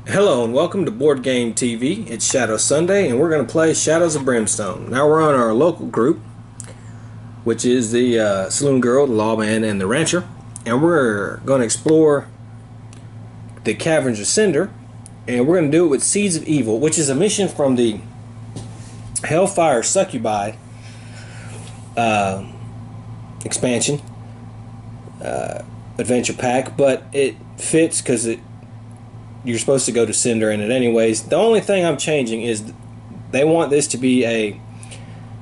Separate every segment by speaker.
Speaker 1: Hello and welcome to Boardgame TV. It's Shadow Sunday and we're going to play Shadows of Brimstone. Now we're on our local group, which is the Saloon Girl, the Lawman, and the Rancher. And we're going to explore the Caverns of Cinder. And we're going to do it with Seeds of Evil, which is a mission from the Hellfire Succubi expansion adventure pack. But it fits because you're supposed to go to Cinder in it anyways. The only thing I'm changing is they want this to be a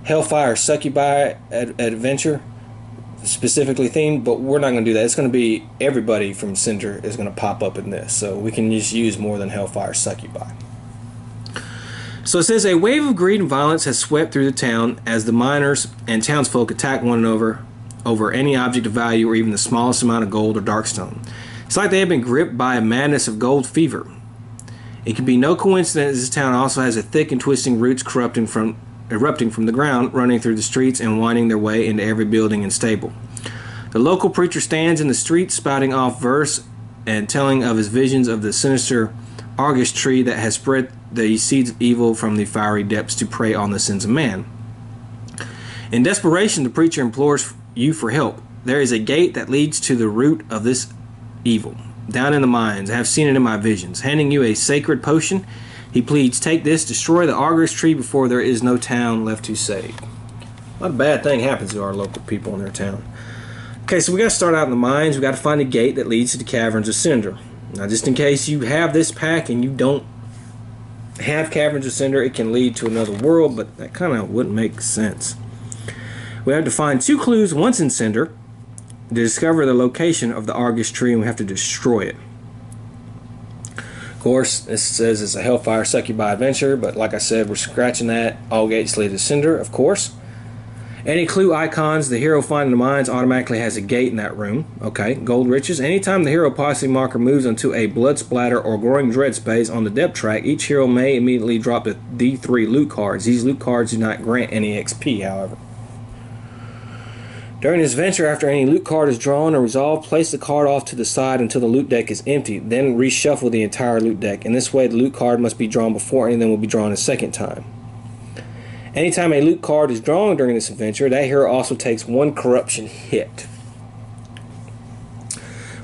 Speaker 1: Hellfire Succubi adventure, specifically themed, but we're not going to do that. It's going to be everybody from Cinder is going to pop up in this, so we can just use more than Hellfire Succubi. So it says, a wave of greed and violence has swept through the town as the miners and townsfolk attack one another over any object of value or even the smallest amount of gold or darkstone. It's like they have been gripped by a madness of gold fever. It can be no coincidence this town also has a thick and twisting roots erupting from the ground, running through the streets and winding their way into every building and stable. The local preacher stands in the street spouting off verse and telling of his visions of the sinister Argus tree that has spread the seeds of evil from the fiery depths to prey on the sins of man. In desperation, the preacher implores you for help. There is a gate that leads to the root of this evil, down in the mines. I have seen it in my visions. Handing you a sacred potion, he pleads, take this, destroy the Argus tree before there is no town left to save. A lot of bad thing happens to our local people in their town. Okay, so we got to start out in the mines. We got to find a gate that leads to the Caverns of Cinder. Now, just in case you have this pack and you don't have Caverns of Cinder, it can lead to another world, but that kind of wouldn't make sense. We have to find 2 clues once in Cinder to discover the location of the Argus tree, and we have to destroy it. Of course, this says it's a Hellfire Succubi adventure, but like I said, we're scratching that. All gates lead to Cinder, of course. Any clue icons the hero finds in the mines automatically has a gate in that room. Okay, gold riches. Anytime the hero posse marker moves onto a blood splatter or growing dread space on the depth track, each hero may immediately drop the D3 loot cards. These loot cards do not grant any XP, however. During this venture, after any loot card is drawn or resolved, place the card off to the side until the loot deck is empty. Then reshuffle the entire loot deck. In this way, the loot card must be drawn before any of them will be drawn a second time. Anytime a loot card is drawn during this adventure, that hero also takes 1 corruption hit.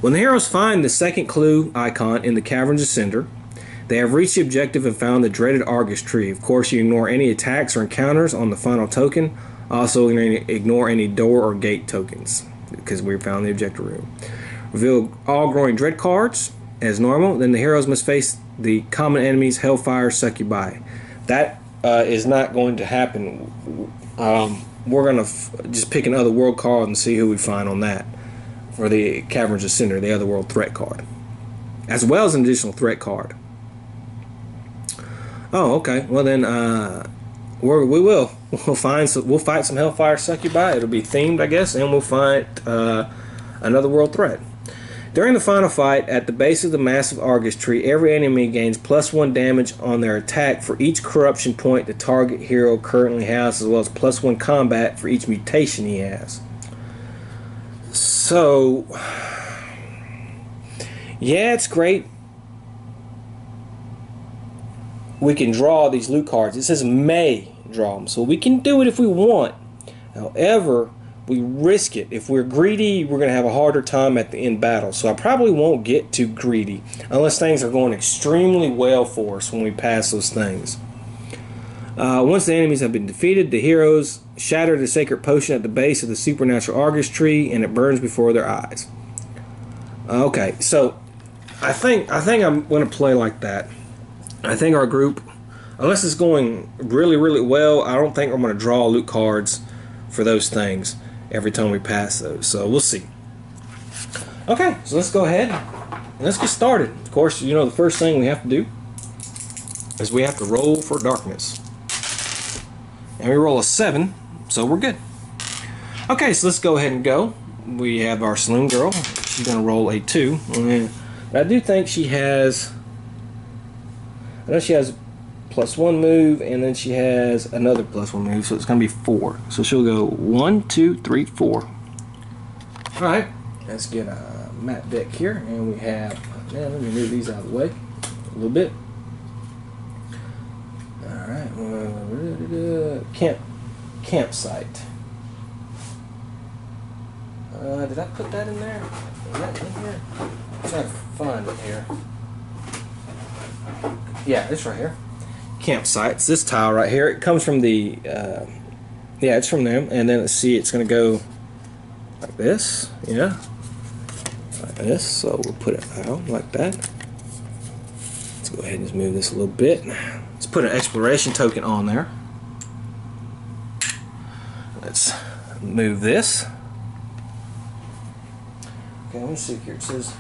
Speaker 1: When the heroes find the second clue icon in the Caverns of Cinder, they have reached the objective and found the dreaded Argus tree. Of course, you ignore any attacks or encounters on the final token. Also, ignore any door or gate tokens, because we found the objective room. Reveal all growing dread cards as normal. Then the heroes must face the common enemies, Hellfire Succubi. That is not going to happen. We're going to just pick another world card and see who we find on that for the Caverns of Cinder, the other world threat card, as well as an additional threat card. Oh, okay. Well then, we'll fight some Hellfire Succubi. It'll be themed, I guess, and we'll fight another world threat. During the final fight, at the base of the massive Argus tree, every enemy gains +1 damage on their attack for each corruption point the target hero currently has, as well as +1 combat for each mutation he has. So, yeah, it's great. We can draw these loot cards. It says may draw them, so we can do it if we want. However, we risk it. If we're greedy, we're going to have a harder time at the end battle. So I probably won't get too greedy unless things are going extremely well for us when we pass those things. Once the enemies have been defeated, the heroes shatter the sacred potion at the base of the supernatural Argus tree, and it burns before their eyes. Okay, so I think I'm going to play like that. I think our group, unless it's going really, really well, I don't think I'm going to draw loot cards for those things every time we pass those. So we'll see. Okay, so let's go ahead and let's get started. Of course, you know the first thing we have to do is we have to roll for darkness. And we roll a 7, so we're good. Okay, so let's go ahead and go. We have our Saloon Girl. She's going to roll a 2. But I do think she has... I know she has +1 move, and then she has another +1 move, so it's going to be 4. So she'll go 1, 2, 3, 4. Alright, let's get a map deck here, and we have, let me move these out of the way. a little bit. Alright, campsite. Did I put that in there? Is that in here? I'm trying to find it here. Yeah, it's right here. Campsite. It's this tile right here. It comes from the, yeah, it's from them. And then let's see, it's going to go like this. Yeah. Like this. So we'll put it out like that. Let's go ahead and just move this a little bit. Let's put an exploration token on there. Let's move this. Okay, let me see here. It says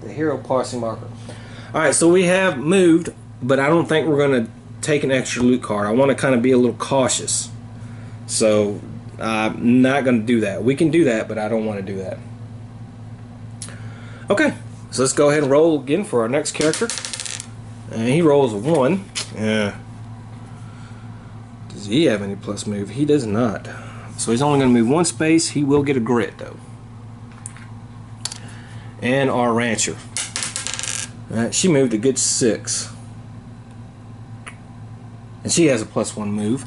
Speaker 1: the hero parsing marker. Alright, so we have moved, but I don't think we're going to take an extra loot card. I want to kind of be a little cautious. So I'm not going to do that. We can do that, but I don't want to do that. Okay, so let's go ahead and roll again for our next character. And he rolls a 1. Yeah. Does he have any plus move? He does not. So he's only going to move 1 space. He will get a grit, though. And our rancher. She moved a good 6. And she has a +1 move.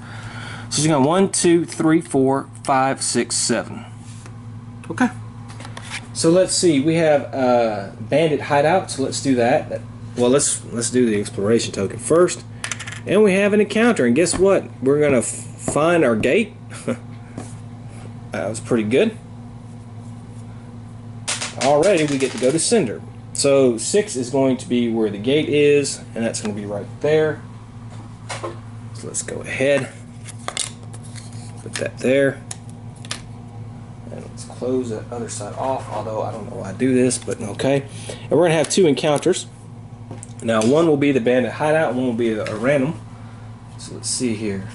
Speaker 1: So she's got 1, 2, 3, 4, 5, 6, 7. Okay. So let's see. We have bandit hideout. So let's do that. Well, let's do the exploration token first. And we have an encounter. And guess what? We're gonna find our gate. That was pretty good. Already we get to go to Cinder. So 6 is going to be where the gate is, and that's going to be right there. So let's go ahead, put that there, and let's close that other side off, although I don't know why I do this, but okay. And we're going to have 2 encounters. Now one will be the bandit hideout, one will be a random. So let's see here.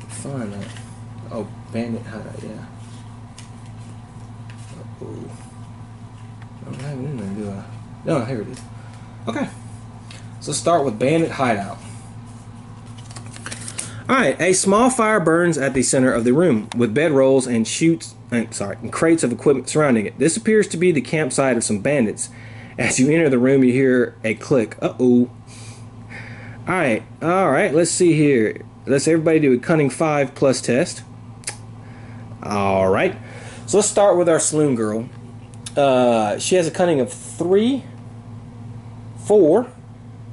Speaker 1: Find that. Oh, bandit hideout, yeah. Uh-oh. I don't have it in there, do I? No, here it is. Okay. So let's start with bandit hideout. Alright, a small fire burns at the center of the room, with bedrolls and and crates of equipment surrounding it. This appears to be the campsite of some bandits. As you enter the room, you hear a click. Uh-oh. Alright, let's see here. Let's everybody do a cunning 5 plus test. Alright, so let's start with our saloon girl. She has a cunning of 3, 4,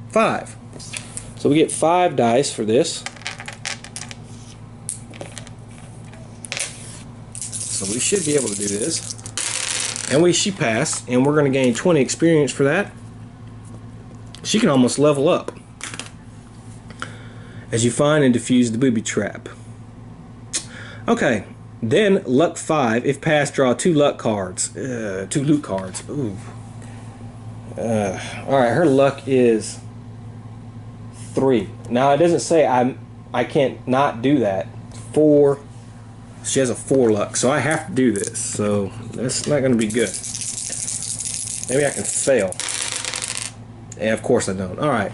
Speaker 1: 5. So we get 5 dice for this. So we should be able to do this. And she passed, and we're going to gain 20 experience for that. She can almost level up as you find and defuse the booby trap. Okay. Then, luck 5. If passed, draw 2 luck cards. 2 loot cards. Ooh. Alright, her luck is 3. Now, it doesn't say I can't not do that. 4. She has a 4 luck, so I have to do this. So, that's not going to be good. Maybe I can fail. And, of course, I don't. Alright.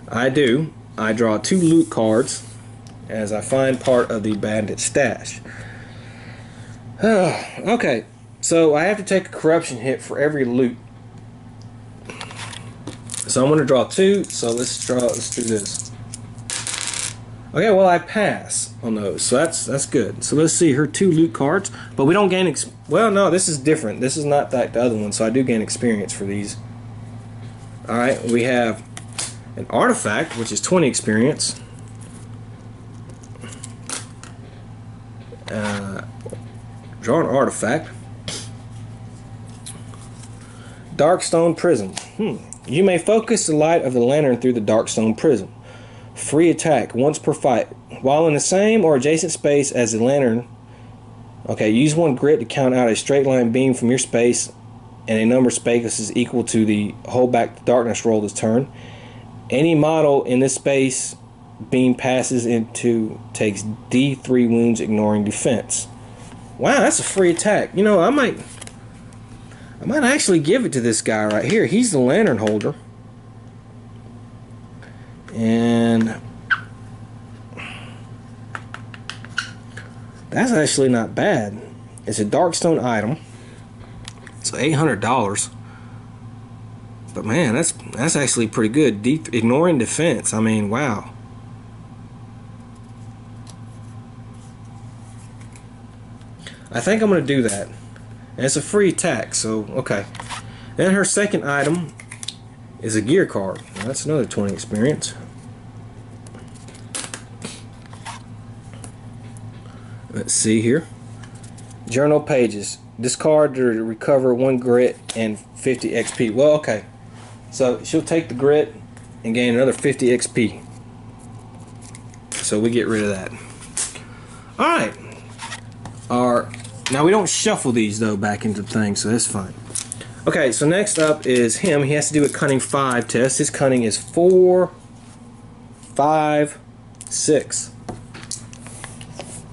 Speaker 1: I do. I draw 2 loot cards as I find part of the bandit stash. Okay, so I have to take a corruption hit for every loot. So I'm going to draw 2. So let's do this. Okay, well I pass on those, so that's good. So let's see her 2 loot cards, but we don't gain. Well, no, this is different. This is not like the other one, so I do gain experience for these. All right, we have an artifact, which is 20 experience. Draw an artifact. Darkstone prism. You may focus the light of the lantern through the darkstone prism. Free attack once per fight. While in the same or adjacent space as the lantern. Okay, use 1 grit to count out a straight line beam from your space, and a number of spaces is equal to the hold back the darkness roll this turn. Any model in this space beam passes into takes D3 wounds, ignoring defense. Wow, that's a free attack. You know, I might actually give it to this guy right here. He's the lantern holder. And that's actually not bad. It's a darkstone item. So $800. But man, that's actually pretty good. Ignoring defense. I mean, wow. I think I'm going to do that. And it's a free attack, so okay. Then her second item is a gear card. Now, that's another 20 experience. Let's see here. Journal pages. Discard to recover 1 grit and 50 XP. Well, okay. So she'll take the grit and gain another 50 XP. So we get rid of that. Alright. Now we don't shuffle these though back into the thing, so that's fine. Okay, so next up is him. He has to do a cunning 5 test. His cunning is 4, 5, 6.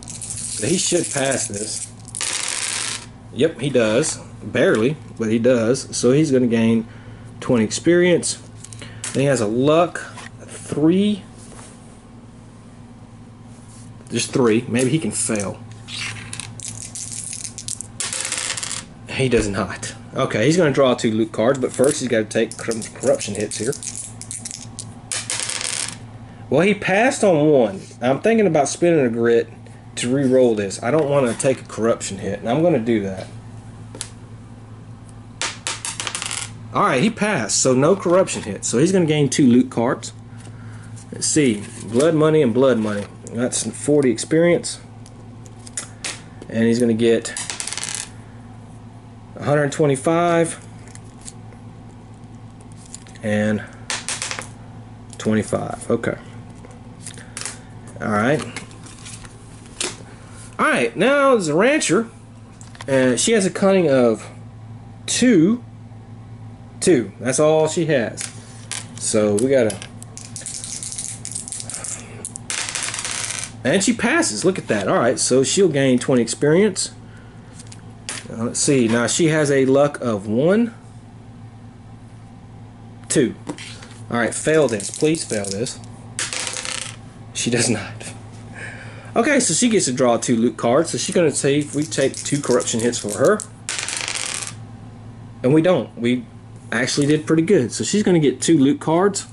Speaker 1: So he should pass this. Yep, he does. Barely, but he does. So he's going to gain 20 experience. Then he has a luck 3. Just 3. Maybe he can fail. He does not. Okay, he's going to draw 2 loot cards, but first he's got to take corruption hits here. Well, he passed on 1. I'm thinking about spending a grit to re-roll this. I don't want to take a corruption hit, and I'm going to do that. Alright, he passed, so no corruption hit. So he's going to gain 2 loot cards. Let's see, blood money and blood money. That's 40 experience. And he's going to get 125 and 25. Okay. Alright. Alright, now there's a rancher. And she has a cunning of 2. That's all she has. So we gotta. And she passes. Look at that. Alright, so she'll gain 20 experience. Let's see. Now she has a luck of 1, 2. Alright, fail this. Please fail this. She does not. Okay, so she gets to draw 2 loot cards. So she's going to see if we take 2 corruption hits for her. And we don't. We actually did pretty good. So she's going to get 2 loot cards.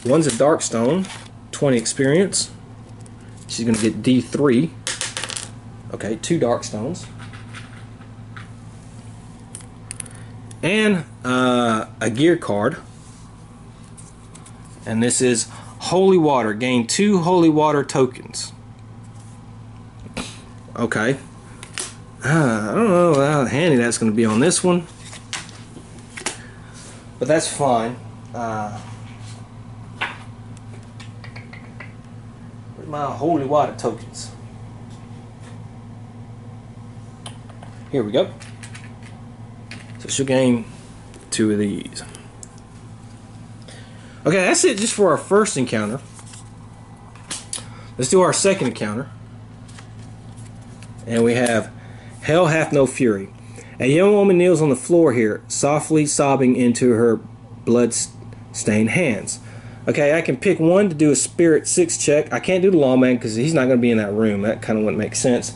Speaker 1: One's a dark stone, 20 experience. She's going to get D3. Okay, 2 dark stones. And a gear card. And this is Holy Water. Gain 2 Holy Water tokens. Okay. I don't know how handy that's going to be on this one. But that's fine. Where's my Holy Water tokens? Here we go. So she'll gain 2 of these. Okay, that's it just for our first encounter. Let's do our second encounter. And we have Hell Hath No Fury. A young woman kneels on the floor here, softly sobbing into her blood-stained hands. Okay, I can pick one to do a Spirit 6 check. I can't do the lawman because he's not going to be in that room. That kind of wouldn't make sense.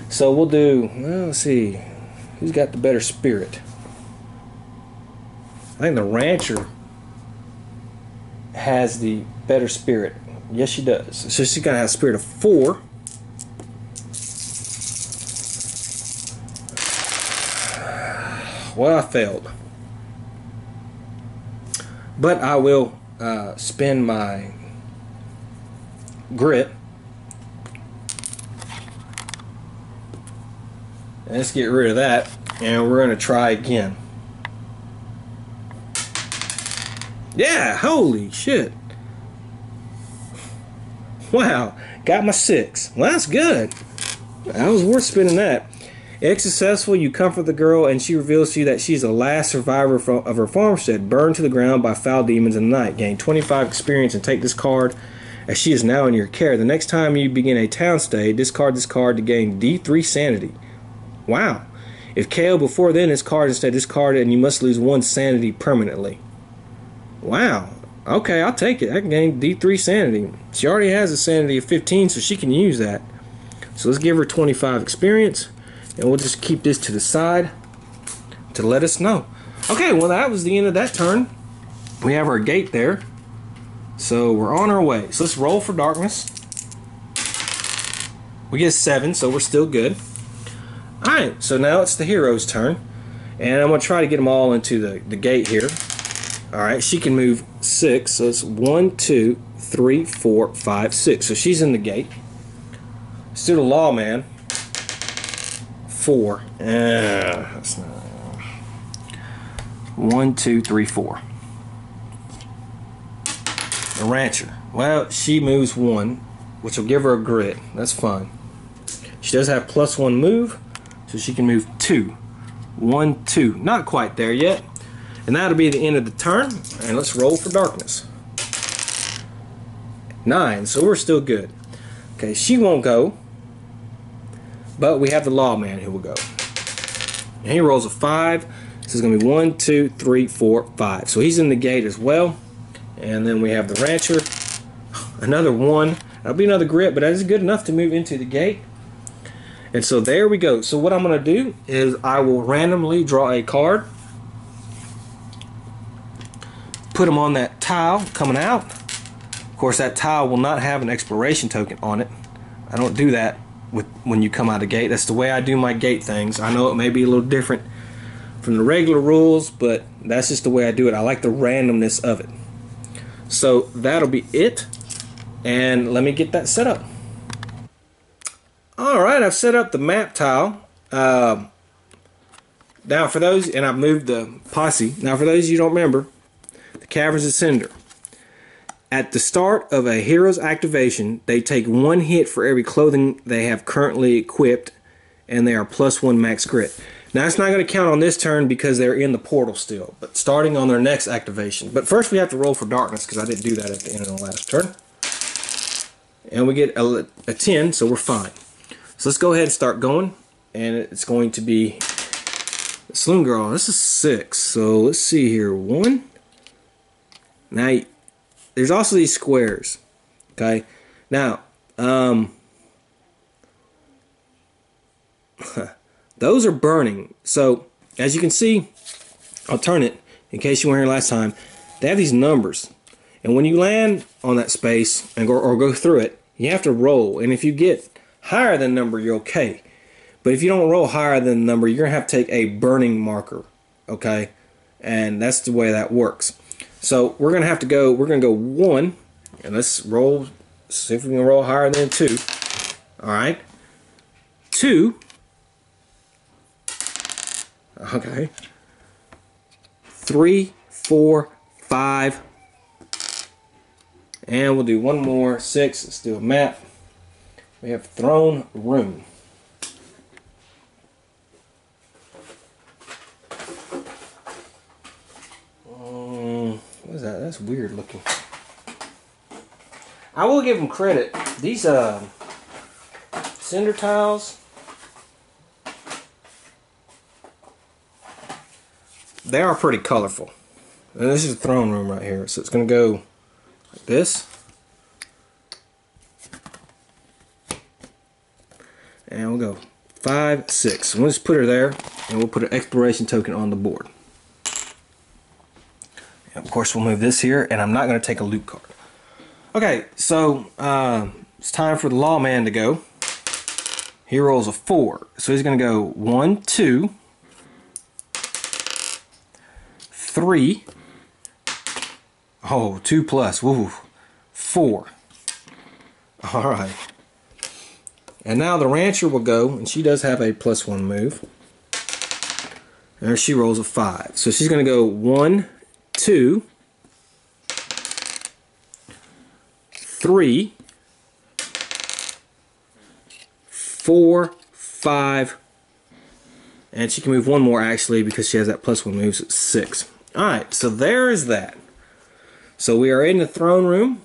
Speaker 1: So we'll do, well, let's see. Who's got the better spirit? I think the rancher has the better spirit. Yes, she does. So she's going to have a spirit of 4. Well, I failed. But I will spend my grit. And let's get rid of that. And we're going to try again. Yeah, holy shit. Wow, got my 6. Well, that's good. That was worth spending that. If successful, you comfort the girl and she reveals to you that she's the last survivor of her farmstead, burned to the ground by foul demons in the night. Gain 25 experience and take this card as she is now in your care. The next time you begin a town stay, discard this card to gain D3 sanity. Wow. If KO before then, this card instead discarded and you must lose 1 sanity permanently. Wow. Okay, I'll take it. I can gain D3 sanity. She already has a sanity of 15, so she can use that. So let's give her 25 experience. And we'll just keep this to the side. to let us know. Okay, well that was the end of that turn. We have our gate there. So we're on our way. So let's roll for darkness. We get 7, so we're still good. Alright, so now it's the hero's turn. And I'm going to try to get them all into the gate here. Alright, she can move 6. So it's 1, 2, 3, 4, 5, 6. So she's in the gate. Let's do the lawman. 4. That's not. 1, 2, 3, 4. The rancher. Well, she moves 1, which will give her a grit. That's fine. She does have +1 move, so she can move 2. 1, 2. Not quite there yet. And that'll be the end of the turn. And let's roll for darkness. 9, so we're still good. Okay, she won't go, but we have the lawman who will go. And he rolls a 5. So it's going to be 1, 2, 3, 4, 5. So he's in the gate as well. And then we have the rancher. Another 1. That'll be another grit, but that is good enough to move into the gate. And so there we go. So what I'm going to do is I will randomly draw a card. Put them on that tile coming out. Of course, that tile will not have an exploration token on it. I don't do that when you come out of the gate. That's the way I do my gate things. I know it may be a little different from the regular rules, but that's just the way I do it. I like the randomness of it. So that'll be it. And let me get that set up. Alright, I've set up the map tile. Now for those, and I've moved the posse. Now for those you don't remember, the Caverns of Cinder. At the start of a hero's activation, they take 1 hit for every clothing they have currently equipped, and they are +1 max grit. Now it's not going to count on this turn because they're in the portal still, but starting on their next activation. But first we have to roll for darkness because I didn't do that at the end of the last turn. And we get a 10, so we're fine. So let's go ahead and start going, and it's going to be the Saloon Girl. This is 6, so let's see here. 1. Now there's also these squares. Okay, now those are burning. So as you can see, I'll turn it in case you weren't here last time. They have these numbers, and when you land on that space and go through it, you have to roll. And if you get higher than number, you're okay. But if you don't roll higher than the number, you're gonna have to take a burning marker. Okay, and that's the way that works. So we're gonna have to go. We're gonna go 1, and let's roll. See if we can roll higher than 2. All right, 2. Okay. 3, 4, 5, and we'll do one more. 6. Let's do a map. We have Throne Room. What is that? That's weird looking. I will give them credit. These cinder tiles, they are pretty colorful. And this is the throne room right here. So it's going to go like this. And we'll go 5, 6. We'll just put her there, and we'll put an exploration token on the board. And of course, we'll move this here, and I'm not going to take a loot card. Okay, so it's time for the lawman to go. He rolls a 4. So he's going to go 1, 2, 3. Oh, 2 plus. Woo. 4. All right. And now the rancher will go, and she does have a +1 move. And there she rolls a 5. So she's going to go 1, 2, 3, 4, 5, and she can move 1 more actually because she has that +1 move, so it's 6. Alright, so there is that. So we are in the throne room.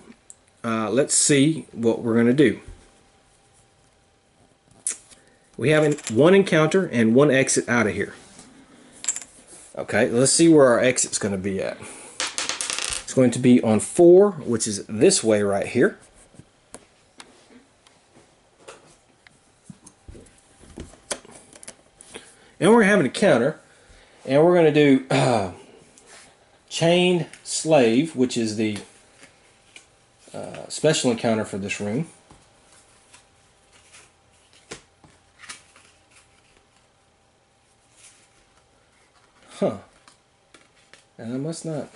Speaker 1: Let's see what we're going to do. We have 1 encounter and 1 exit out of here. Okay, let's see where our exit's going to be at. It's going to be on 4, which is this way right here. And we're having a counter. And we're going to do Chained Slave, which is the special encounter for this room. Huh. And I must not have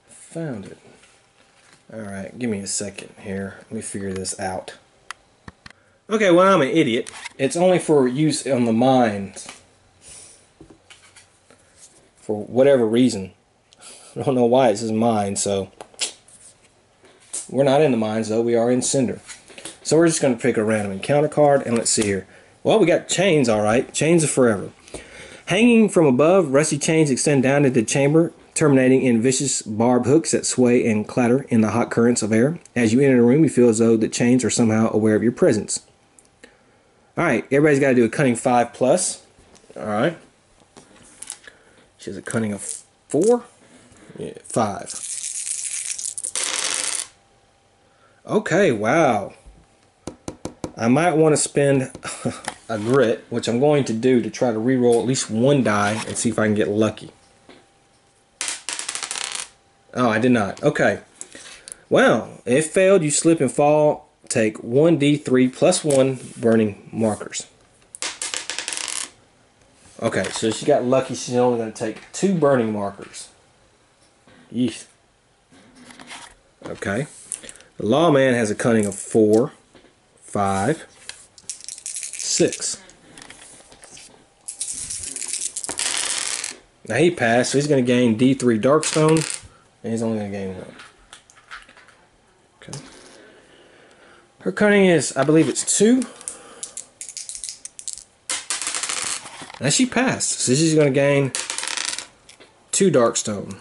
Speaker 1: found it. Alright, give me a second here. Let me figure this out. Okay, well, I'm an idiot. It's only for use on the mines. For whatever reason. I don't know why it says mine, so... We're not in the mines, though. We are in Cinder. So we're just going to pick a random encounter card, and let's see here. Well, we got chains, alright. Chains of forever. Hanging from above, rusty chains extend down into the chamber, terminating in vicious barbed hooks that sway and clatter in the hot currents of air. As you enter the room, you feel as though the chains are somehow aware of your presence. Alright, everybody's got to do a cunning 5+. Alright. She has a cunning of 4? Yeah, 5. Okay, wow. I might want to spend a grit, which I'm going to do to try to re-roll at least one die and see if I can get lucky. Oh, I did not. Okay. Well, if failed, you slip and fall. Take 1d3 plus 1 burning markers. Okay, so she got lucky. She's only going to take 2 burning markers. Yeesh. Okay. The lawman has a cunning of 4, 5, 6. Now he passed, so he's going to gain D3 Darkstone, and he's only going to gain 1. Okay. Her cunning is, I believe it's 2. Now she passed, so she's going to gain 2 Darkstone.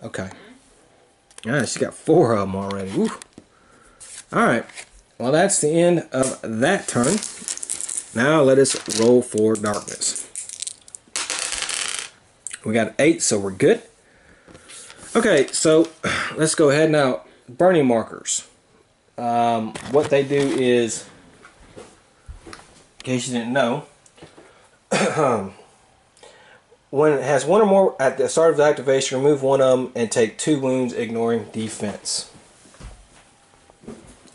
Speaker 1: Okay. Alright, she got 4 of them already. Woo. Alright. Well, that's the end of that turn. Now let us roll for darkness. We got 8, so we're good. Okay, so let's go ahead now. Burning markers. What they do is, in case you didn't know, when it has 1 or more at the start of the activation, remove 1 of them and take 2 wounds, ignoring defense.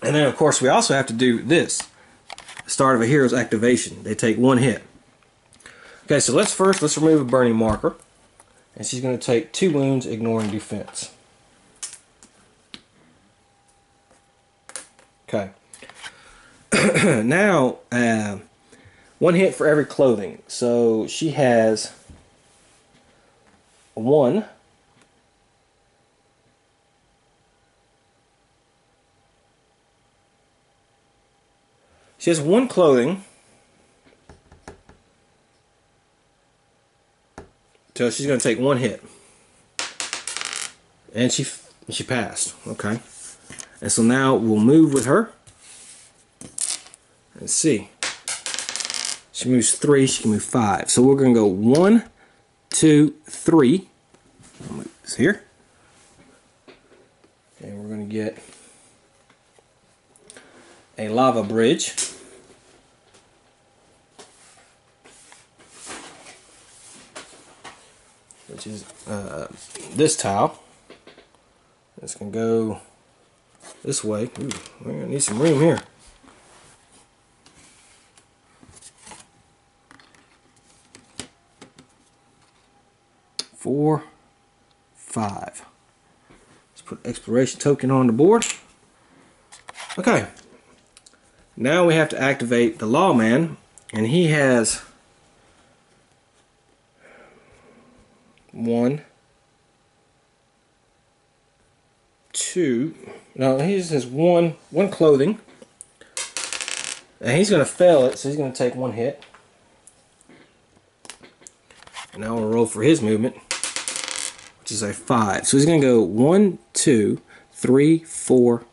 Speaker 1: And then, of course, we also have to do this. Start of a hero's activation. They take 1 hit. Okay, so let's remove a burning marker. And she's going to take 2 wounds, ignoring defense. Okay. Now, 1 hit for every clothing. So she has 1. She has 1 clothing. So she's going to take 1 hit. And she passed. Okay. And so now we'll move with her. Let's see. She moves 3, she can move 5. So we're going to go 1, 2, 3. I'll move this here. And we're going to get a lava bridge. Which is this tile. It's going to go this way. Ooh, we're going to need some room here. Four, 5. Let's put exploration token on the board. Okay. Now we have to activate the lawman, and he has 1, 2. No, he just has one clothing, and he's going to fail it, so he's going to take 1 hit. And now we'll roll for his movement, which is a 5. So he's going to go 1, 2, 3, 4.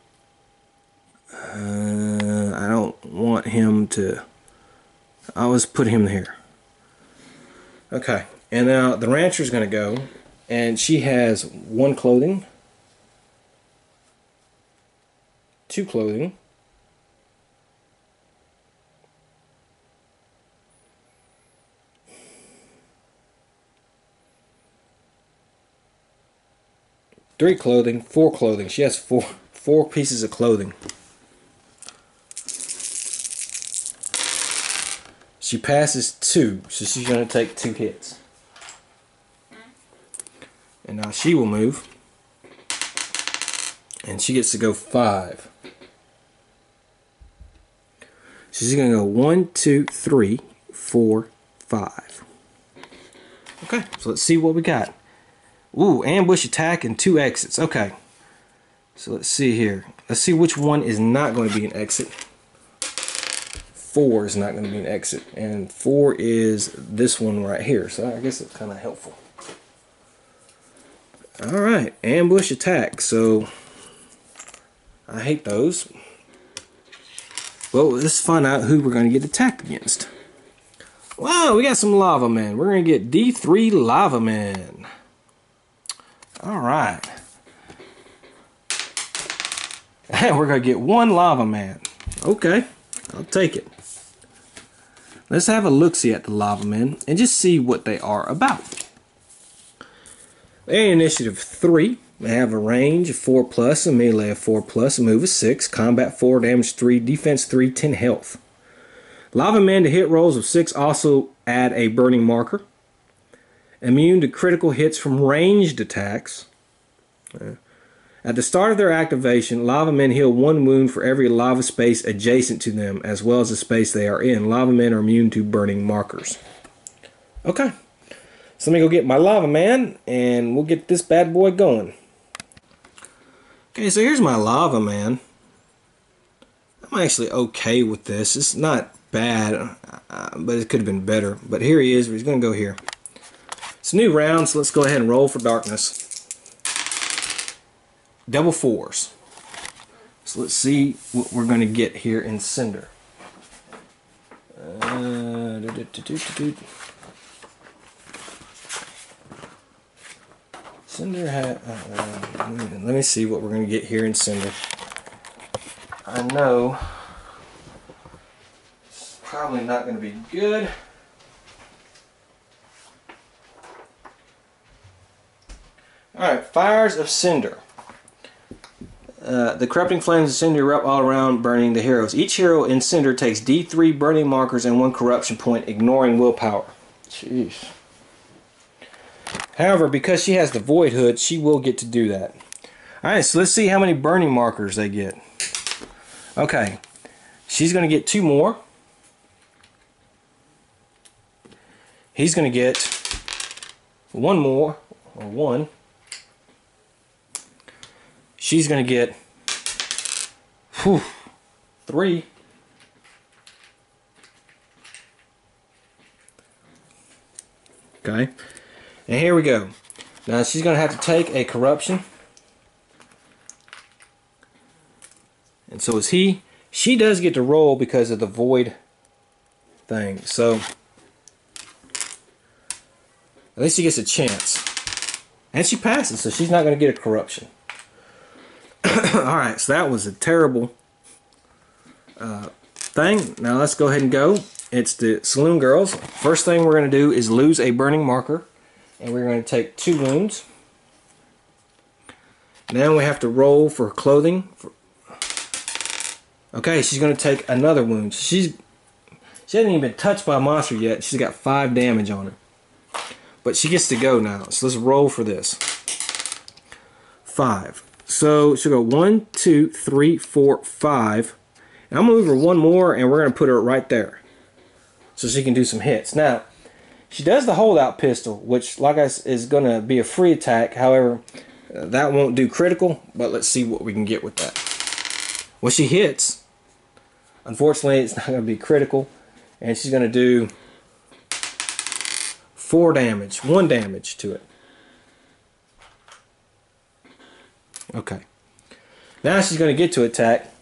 Speaker 1: I don't want him to. I'll always put him here. Okay. And now the rancher's going to go, and she has 1 clothing, 2 clothing, 3 clothing, 4 clothing. She has four pieces of clothing. She passes 2, so she's going to take 2 hits. And now she will move. And she gets to go 5. So she's going to go 1, 2, 3, 4, 5. Okay, so let's see what we got. Ooh, ambush attack and 2 exits. Okay. So let's see here. Let's see which one is not going to be an exit. 4 is not going to be an exit. And 4 is this one right here. So I guess it's kind of helpful. Alright, ambush attack. So I hate those. Well, let's find out who we're going to get attacked against. Wow, we got some lava men. We're going to get D3 lava men. Alright. We're going to get 1 lava man. Okay, I'll take it. Let's have a look-see at the lava men and just see what they are about. They're initiative 3. They have a range of 4+, a melee of 4+, a move of 6, combat 4, damage 3, defense 3, 10 health. Lava men to hit rolls of 6 also add a burning marker. Immune to critical hits from ranged attacks. At the start of their activation, lava men heal 1 wound for every lava space adjacent to them, as well as the space they are in. Lava men are immune to burning markers. Okay, so let me go get my lava man, and we'll get this bad boy going. Okay, so here's my lava man. I'm actually okay with this. It's not bad, but it could have been better. But here he is. He's going to go here. It's a new round, so let's go ahead and roll for darkness. Double 4s. So let's see what we're going to get here in Cinder. Cinder hat. Let me see what we're going to get here in Cinder. I know it's probably not going to be good. Alright, Fires of Cinder. The corrupting flames of Cinder erupt all around, burning the heroes. Each hero in Cinder takes D3 burning markers and 1 corruption point, ignoring willpower. Jeez. However, because she has the Void Hood, she will get to do that. Alright, so let's see how many burning markers they get. Okay, she's going to get 2 more. He's going to get 1 more, or 1. She's going to get 3. Okay. And here we go. Now she's going to have to take a corruption. And so is he. She does get to roll because of the void thing. So at least she gets a chance. And she passes, so she's not going to get a corruption. Alright, so that was a terrible thing. Now let's go ahead and go. It's the Saloon Girls. First thing we're going to do is lose a burning marker. And we're going to take 2 wounds. Now we have to roll for clothing. Okay, she's going to take another wound. She hasn't even been touched by a monster yet. She's got 5 damage on her. But she gets to go now. So let's roll for this. 5. So she'll go 1, 2, 3, 4, 5. And I'm going to move her 1 more, and we're going to put her right there. So she can do some hits. Now, she does the holdout pistol, which, like I said, is going to be a free attack. However, that won't do critical, but let's see what we can get with that. Well, she hits. Unfortunately, it's not going to be critical, and she's going to do 4 damage, 1 damage to it. Okay. Now she's going to get to attack.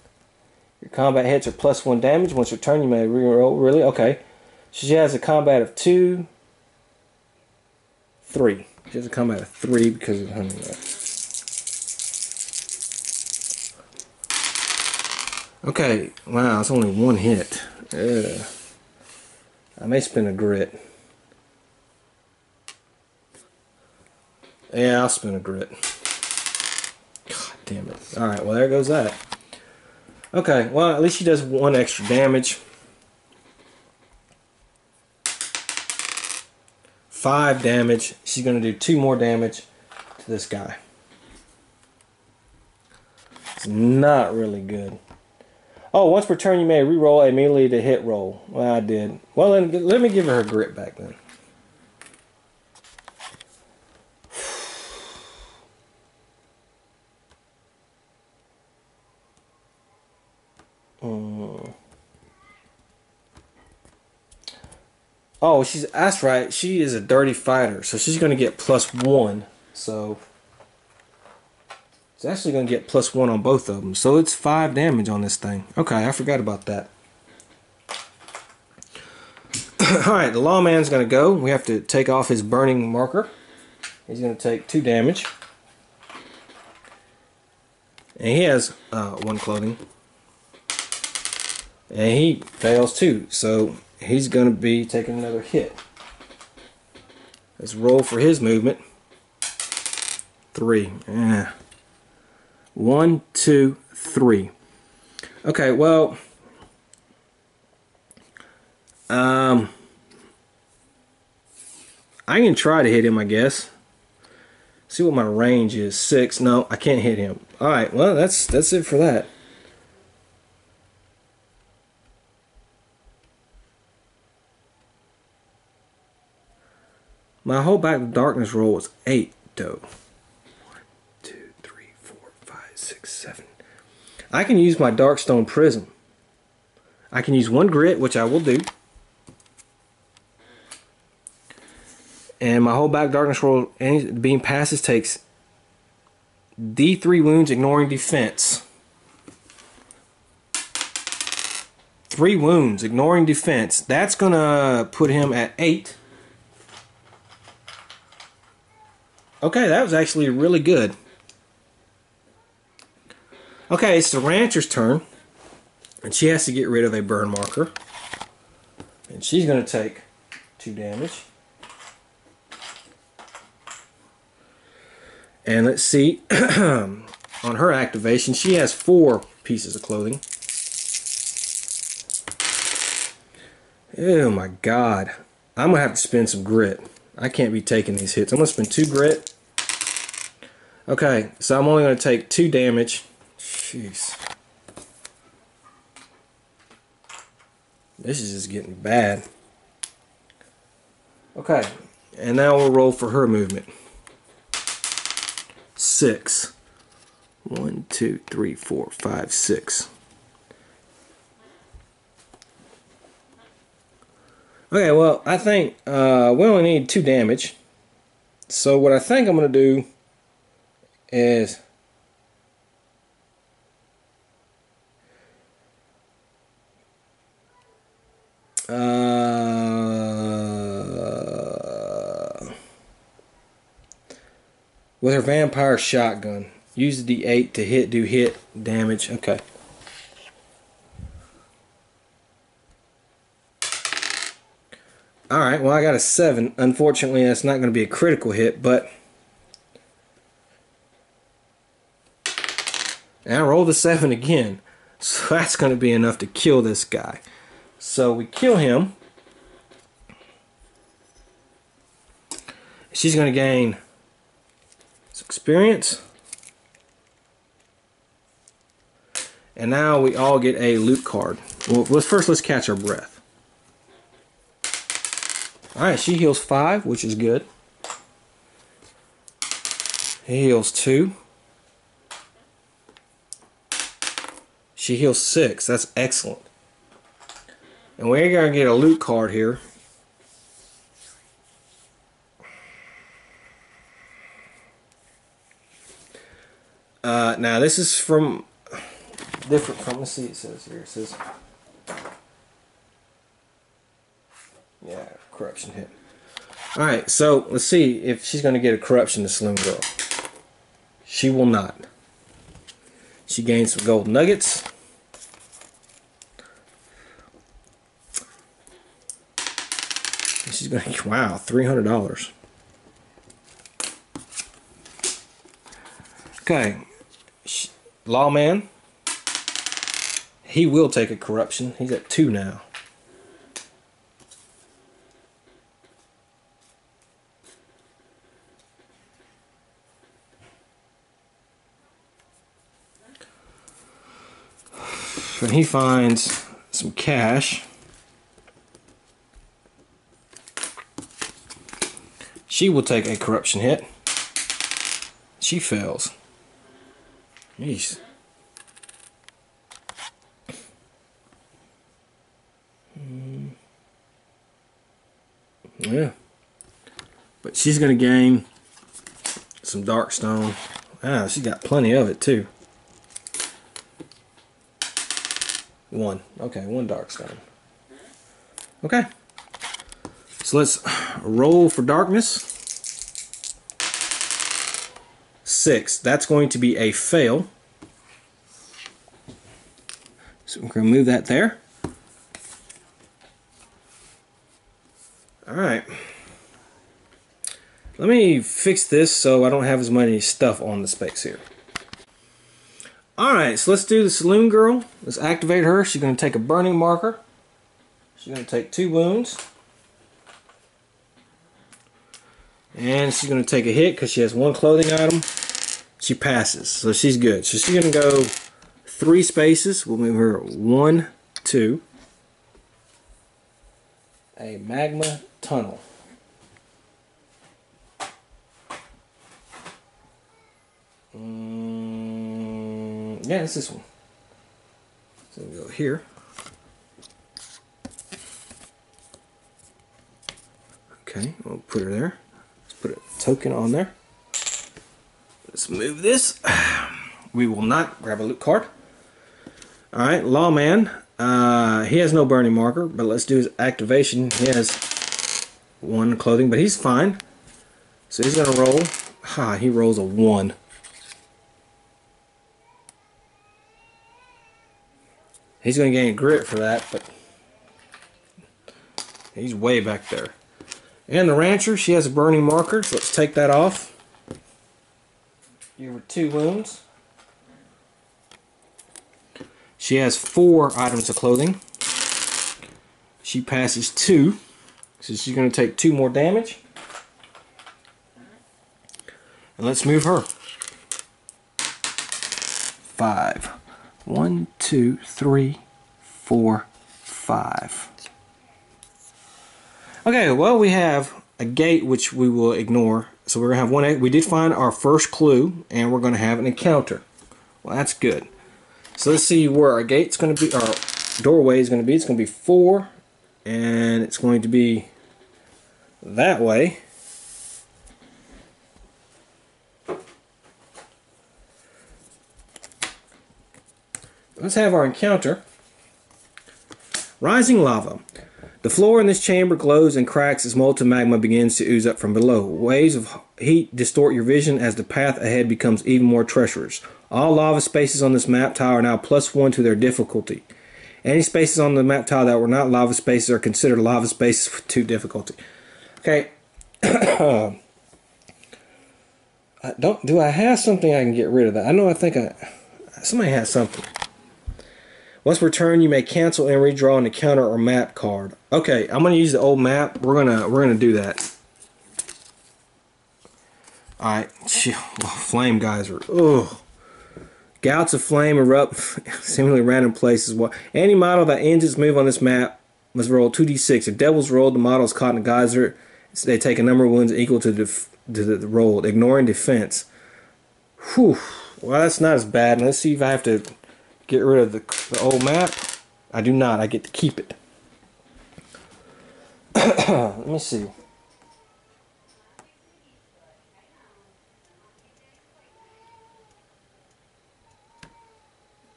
Speaker 1: Your combat hits are +1 damage. Once your turn, you may reroll. Really? Okay. She has a combat of 2, 3. She has a combat of 3 because of hunting that. Okay. Wow, it's only 1 hit. Ugh. I may spin a grit. Yeah, I'll spin a grit. damn it. Alright, well there goes that. Okay, well at least she does 1 extra damage. 5 damage. She's going to do 2 more damage to this guy. It's not really good. Oh, once per turn you may re-roll a melee to hit roll. Well, I did. Well, then let me give her grit back then. Oh, that's right. She is a dirty fighter, so she's going to get +1. So it's actually going to get +1 on both of them. So it's 5 damage on this thing. Okay, I forgot about that. Alright, the lawman's going to go. We have to take off his burning marker. He's going to take 2 damage. And he has 1 clothing. And he fails too. So he's going to be taking another hit. Let's roll for his movement. 3. 1, 2, 3. Okay, well, I can try to hit him, I guess. See what my range is. 6. No, I can't hit him. All right, well, that's it for that. My whole back to darkness roll was 8, though. 1, 2, 3, 4, 5, 6, 7. I can use my Darkstone Prism. I can use 1 grit, which I will do. And my whole back darkness roll, any beam passes, takes D3 wounds, ignoring defense. 3 wounds, ignoring defense. That's gonna put him at 8. Okay, that was actually really good. Okay, it's the rancher's turn. And she has to get rid of a burn marker. And she's going to take 2 damage. And let's see. On her activation, she has 4 pieces of clothing. Oh my god. I'm going to have to spend some grit. I can't be taking these hits. I'm going to spend 2 grit. Okay, so I'm only going to take 2 damage. Jeez. This is just getting bad. Okay, and now we'll roll for her movement. 6. 1, 2, 3, 4, 5, 6. Okay, well, I think we only need 2 damage. So what I think I'm going to do is with her vampire shotgun, use the D8 to do hit damage. Okay. Alright, well I got a 7. Unfortunately, that's not going to be a critical hit, but and I rolled a 7 again. So that's going to be enough to kill this guy. So we kill him. She's going to gain some experience. And now we all get a loot card. Well, let's catch our breath. Alright, she heals 5, which is good. He heals 2. She heals 6. That's excellent. And we're going to get a loot card here. Now this is from different from, let's see, it says here, it says, yeah, corruption hit. Alright, so let's see if she's going to get a corruption to Saloon Girl. She will not. She gains some gold nuggets. She's going to, wow, $300. Okay, Lawman. He will take a corruption. He's at 2 now. When he finds some cash, she will take a corruption hit. She fails. Jeez. Yeah. But she's going to gain some darkstone. Ah, she's got plenty of it too. 1. Okay, 1 darkstone. Okay. So let's roll for darkness. 6. That's going to be a fail. So we're going to move that there. Alright. Let me fix this so I don't have as many stuff on the space here. Alright, so let's do the Saloon Girl. Let's activate her. She's going to take a burning marker. She's going to take 2 wounds. And she's going to take a hit because she has 1 clothing item. She passes, so she's good. So she's going to go 3 spaces. We'll move her 1, 2. A magma tunnel. Yeah, it's this one. So we'll go here. Okay, we'll put her there. Let's put a token on there. Let's move this. We will not grab a loot card. Alright, Lawman. He has no burning marker, but let's do his activation. He has 1 clothing, but he's fine. So he's going to roll. Ha, he rolls a 1. He's going to gain grit for that, but he's way back there. And the Rancher, she has a burning marker, so let's take that off. Give her 2 wounds. She has 4 items of clothing. She passes 2, so she's going to take 2 more damage. And let's move her. 5. 1, 2, 3, 4, 5. Okay, well, we have a gate which we will ignore. So we're going to have 1. We did find our first clue, and we're going to have an encounter. Well, that's good. So let's see where our gate's going to be, our doorway is going to be. It's going to be 4, and it's going to be that way. Let's have our encounter. Rising lava. The floor in this chamber glows and cracks as molten magma begins to ooze up from below. Waves of heat distort your vision as the path ahead becomes even more treacherous. All lava spaces on this map tile are now +1 to their difficulty. Any spaces on the map tile that were not lava spaces are considered lava spaces with 2 difficulty. Okay. Do I have something I can get rid of that? I know somebody has something. Once per turn, you may cancel and redraw an encounter or map card. Okay, I'm gonna use the old map. We're gonna do that. All right, flame geyser. Ugh. Gouts of flame erupt seemingly random places. Any model that ends its move on this map must roll 2d6. If devils rolled, the model is caught in a geyser. They take a number of wounds equal to the roll, ignoring defense. Whew. Well, that's not as bad. Let's see if I have to get rid of the old map. I do not. I get to keep it. Let me see.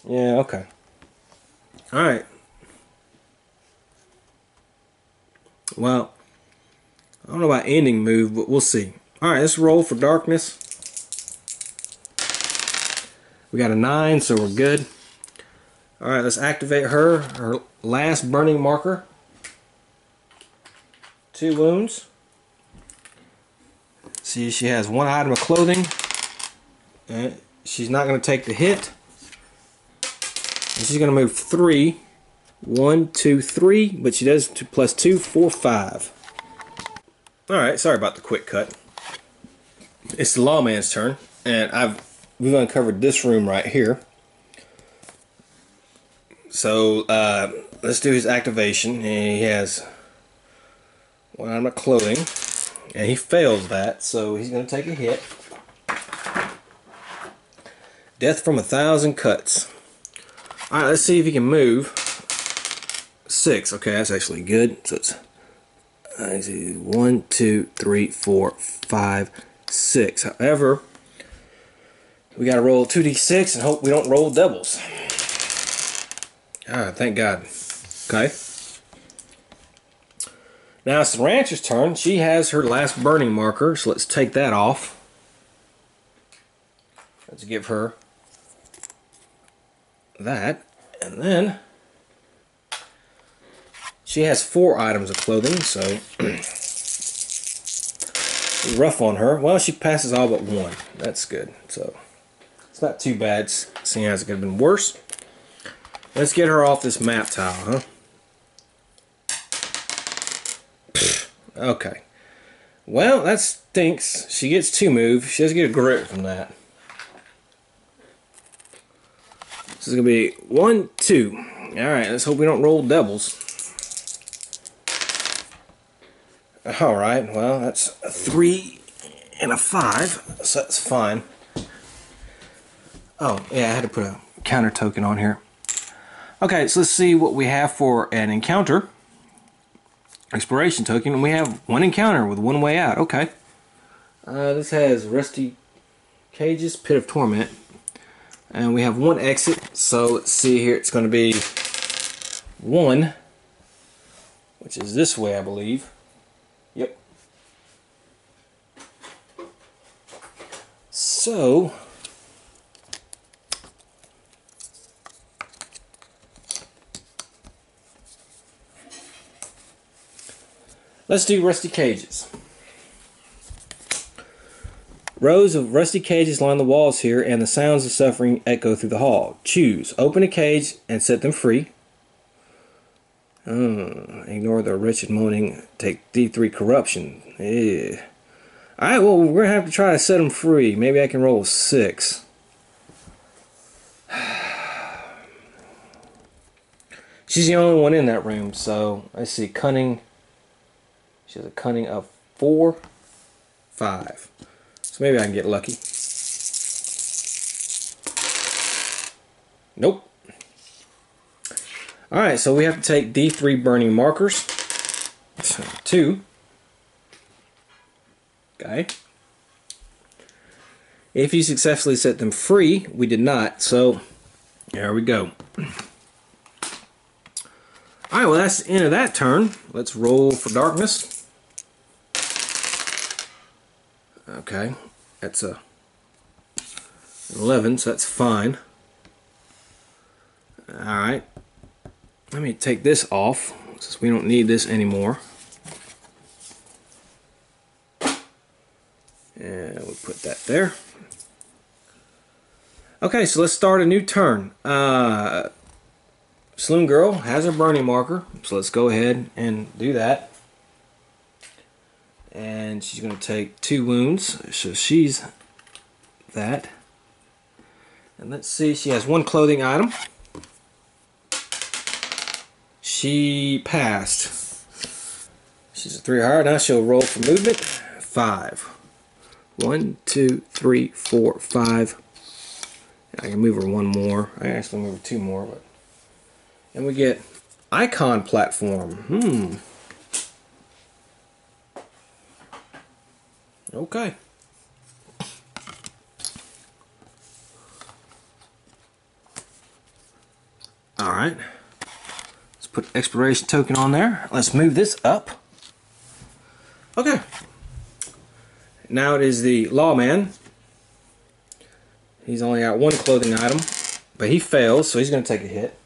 Speaker 1: Yeah, okay. Alright. Well, I don't know about ending move, but we'll see. Alright, let's roll for darkness. We got a 9, so we're good. Alright, let's activate her last burning marker. 2 wounds. See, she has 1 item of clothing. She's not going to take the hit. She's going to move 3. 1, 2, 3, but she does 2 plus 2, 4, 5. Alright, sorry about the quick cut. It's the lawman's turn, and we've uncovered this room right here. So let's do his activation. And he has one item of clothing, and he fails that, so he's going to take a hit. Death from 1,000 cuts. Alright, let's see if he can move. 6. Okay, that's actually good. So it's 1, 2, 3, 4, 5, 6. However, we got to roll 2d6 and hope we don't roll doubles. Ah, thank God. Okay. Now it's the rancher's turn. She has her last burning marker, so let's take that off. Let's give her that, and then she has 4 items of clothing, so rough on her. Well, she passes all but 1. That's good. So it's not too bad, seeing as it could have been worse. Let's get her off this map tile, huh? Okay. Well, that stinks. She gets 2 moves. She doesn't get a grit from that. This is going to be 1, 2. Alright, let's hope we don't roll doubles. Alright, well, that's a 3 and a 5, so that's fine. Oh, yeah, I had to put a counter token on here. Okay, so let's see what we have for an encounter. Exploration token, and we have 1 encounter with 1 way out. Okay. This has Rusty Cages, Pit of Torment. And we have 1 exit, so let's see here, it's going to be 1, which is this way, I believe. Yep. So let's do Rusty Cages. Rows of rusty cages line the walls here, and the sounds of suffering echo through the hall. Choose. Open a cage and set them free. Ignore the wretched moaning. Take D3 corruption. Alright, well, we're going to have to try to set them free. Maybe I can roll a 6. She's the only one in that room, so let's see. Cunning. She has a cunning of 4, 5. So maybe I can get lucky. Nope. Alright, so we have to take D3 burning markers. 2. Okay. If you successfully set them free, we did not, so there we go. Alright, well that's the end of that turn. Let's roll for darkness. Okay, that's a 11, so that's fine. Alright, let me take this off since we don't need this anymore. And we'll put that there. Okay, so let's start a new turn. Saloon Girl has her burning marker, so let's go ahead and do that. And she's going to take 2 wounds, so she's that. And let's see, she has 1 clothing item. She passed. She's a 3 higher. Now she'll roll for movement. 5. 1, 2, 3, 4, 5. I can move her 1 more. I can actually move her 2 more. But. And we get icon platform. Okay. Alright. Let's put exploration token on there. Let's move this up. Okay. Now it is the lawman. He's only got 1 clothing item, but he fails, so he's going to take a hit.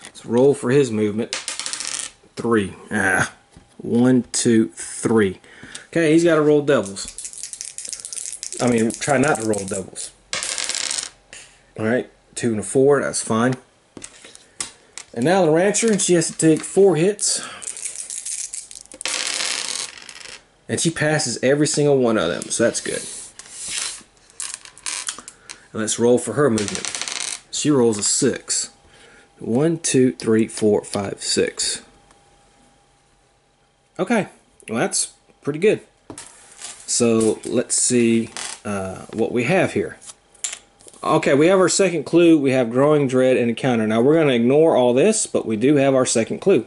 Speaker 1: Let's roll for his movment. 3. 1, 2, 3. Okay, he's got to roll doubles. I mean, try not to roll doubles. Alright, 2 and a 4. That's fine. And now the Rancher, she has to take 4 hits. And she passes every single one of them, so that's good. And let's roll for her movement. She rolls a 6. 1, 2, 3, 4, 5, 6. Okay, well that's pretty good. So let's see what we have here. Okay, we have our second clue. We have Growing Dread and Encounter. Now we're going to ignore all this, but we do have our second clue.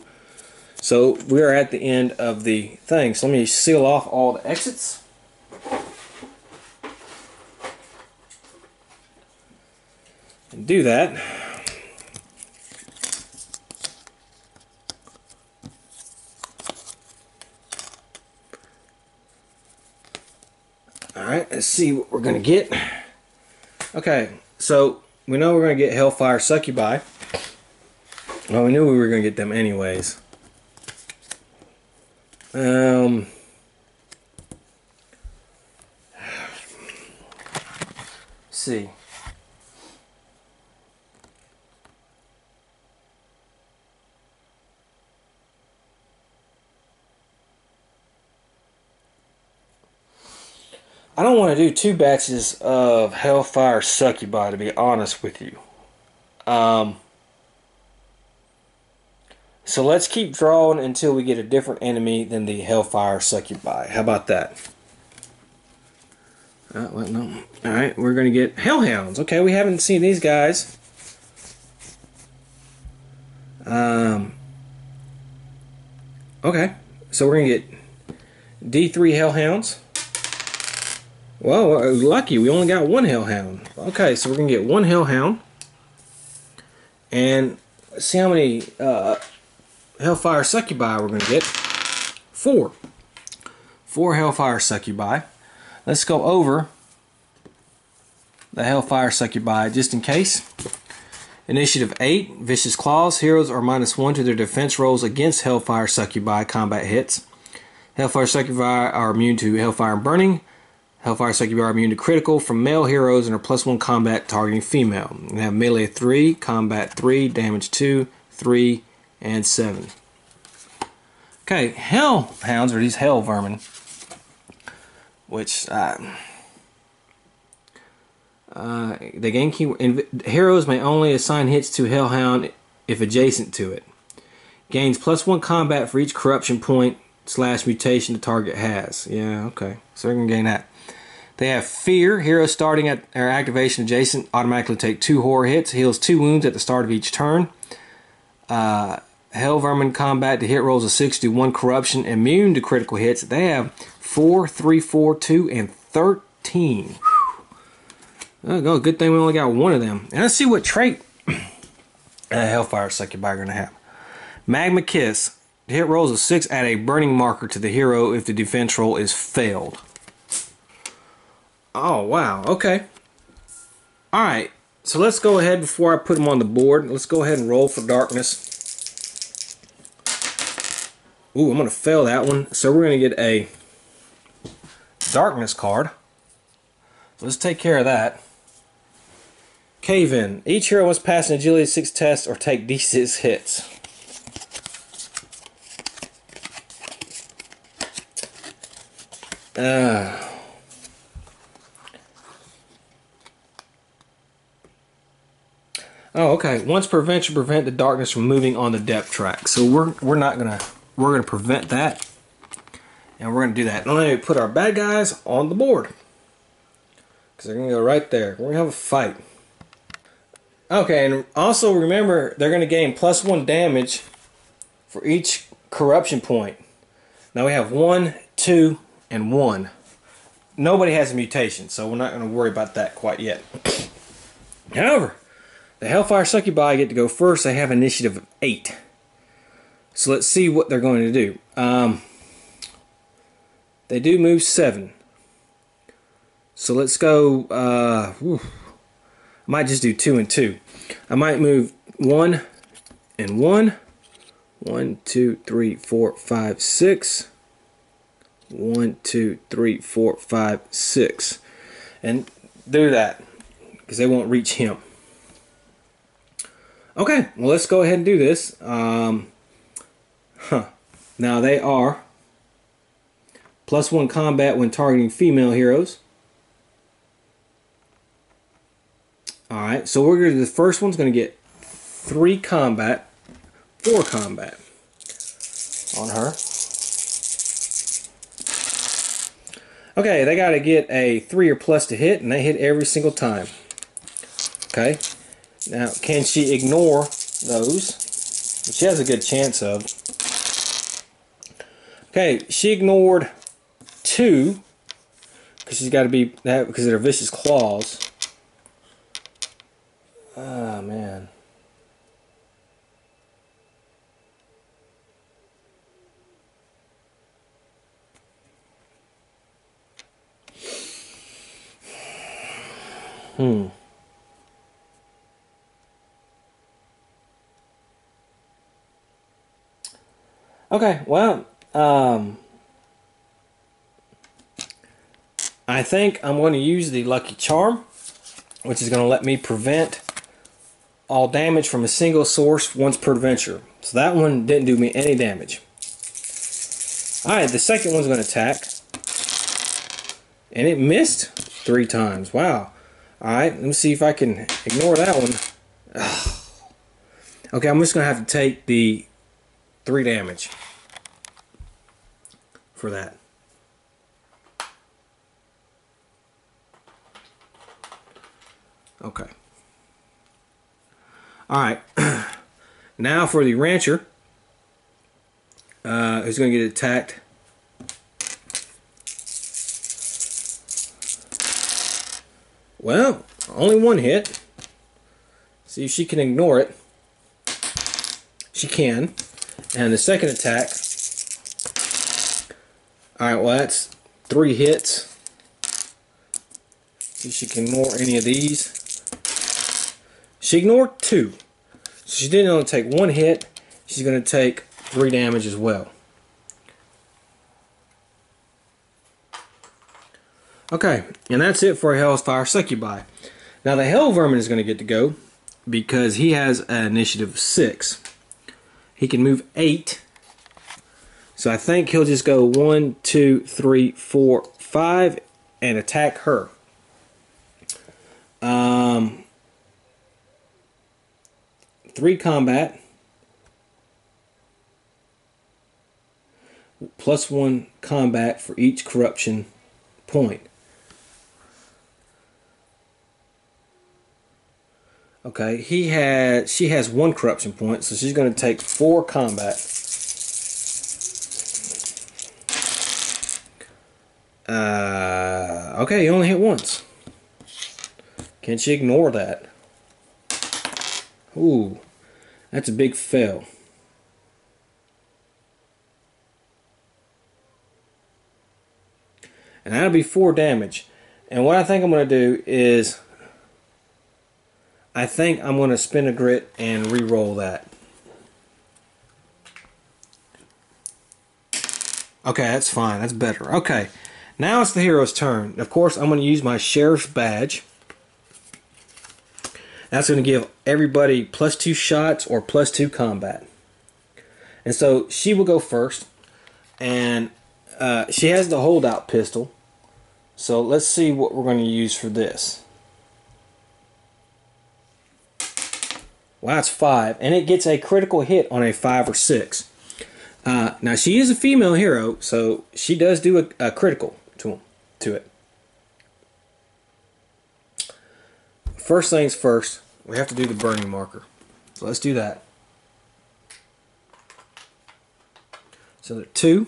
Speaker 1: So we are at the end of the thing. So let me seal off all the exits. And do that. Alright, let's see what we're going to get. Okay, so we know we're going to get Hellfire Succubi. Well, we knew we were going to get them anyways. Let's see. I don't want to do 2 batches of Hellfire Succubi, to be honest with you. So let's keep drawing until we get a different enemy than the Hellfire Succubi. How about that? Well, no. Alright, we're going to get Hellhounds. Okay, we haven't seen these guys. Okay, so we're going to get D3 Hellhounds. Well, lucky, we only got 1 Hellhound. Okay, so we're going to get 1 Hellhound. And let's see how many Hellfire Succubi we're going to get. 4. 4 Hellfire Succubi. Let's go over the Hellfire Succubi just in case. Initiative 8, Vicious Claws. Heroes are -1 to their defense rolls against Hellfire Succubi combat hits. Hellfire Succubi are immune to Hellfire and Burning. Hellfire Succubi are immune to critical from male heroes and are +1 combat targeting female. They have melee 3, combat 3, damage 2, 3, and 7. Okay, Hellhounds are these hell vermin, which they gain key. Heroes may only assign hits to Hellhound if adjacent to it. Gains +1 combat for each corruption point / mutation the target has. Yeah, okay, so they're gonna gain that. They have Fear. Heroes starting at their activation adjacent automatically take 2 horror hits. Heals 2 wounds at the start of each turn. Hell Vermin combat to hit rolls of 6 do 1 corruption. Immune to critical hits. They have 4, 3, 4, 2, and 13. Oh, good thing we only got 1 of them. And let's see what trait Hellfire Succubi are going to have. Magma Kiss. Hit rolls of 6 add a burning marker to the hero if the defense roll is failed. Oh, wow. Okay. Alright. So let's go ahead before I put them on the board. Let's go ahead and roll for darkness. Ooh, I'm going to fail that one. So we're going to get a darkness card. Let's take care of that. Cave In. Each hero must pass an agility 6 test or take D6 hits. Oh, okay. Once prevent the darkness from moving on the depth track. So we're gonna prevent that, and we're gonna do that. Now let me put our bad guys on the board because they're gonna go right there. We're gonna have a fight. Okay, and also remember they're gonna gain +1 damage for each corruption point. Now we have 1, 2, and 1. Nobody has a mutation, so we're not gonna worry about that quite yet. However, the Hellfire Succubi get to go first. They have initiative of 8. So let's see what they're going to do. They do move 7. So let's go. I might just do 2 and 2. I might move 1 and 1. 1, 2, 3, 4, 5, 6. 1, 2, 3, 4, 5, 6. And do that because they won't reach him. Okay, well, let's go ahead and do this. Now they are +1 combat when targeting female heroes. Alright, so we're gonna, the first one's going to get 3 combat, 4 combat on her. Okay, they got to get a 3 or plus to hit, and they hit every single time. Okay, now can she ignore those? She has a good chance of. Okay, she ignored 2 because she's got to be that because of their vicious claws. Ah, man. Okay, well, I think I'm going to use the Lucky Charm, which is going to let me prevent all damage from a single source once per adventure. So that one didn't do me any damage. Alright, the second one's going to attack. And it missed 3 times. Wow. Alright, let me see if I can ignore that one. Ugh. Okay, I'm just going to have to take the 3 damage for that. Okay. Alright. Now for the rancher, who's going to get attacked. Well, only 1 hit. See if she can ignore it. She can. And the second attack. Alright, well that's 3 hits. See if she can ignore any of these. She ignored 2. So she didn't only take 1 hit. She's going to take 3 damage as well. Okay, and that's it for a Hellfire Succubi. Now the Hell Vermin is going to get to go because he has an initiative 6. He can move 8. So I think he'll just go 1, 2, 3, 4, 5 and attack her. 3 combat. +1 combat for each corruption point. Okay, she has 1 corruption point, so she's going to take 4 combat. Okay, you only hit once. Can she ignore that? Ooh, that's a big fail. And that'll be 4 damage. And what I think I'm going to do is, I think I'm going to spin a grit and re-roll that. Okay, that's fine. That's better. Okay, now it's the hero's turn. Of course, I'm going to use my Sheriff's Badge. That's going to give everybody +2 shots or +2 combat. And so she will go first. And she has the holdout pistol. So let's see what we're going to use for this. Wow, that's 5. And it gets a critical hit on a 5 or 6. Now, she is a female hero, so she does do a critical to it. First things first, we have to do the burning marker. So let's do that. So there are 2.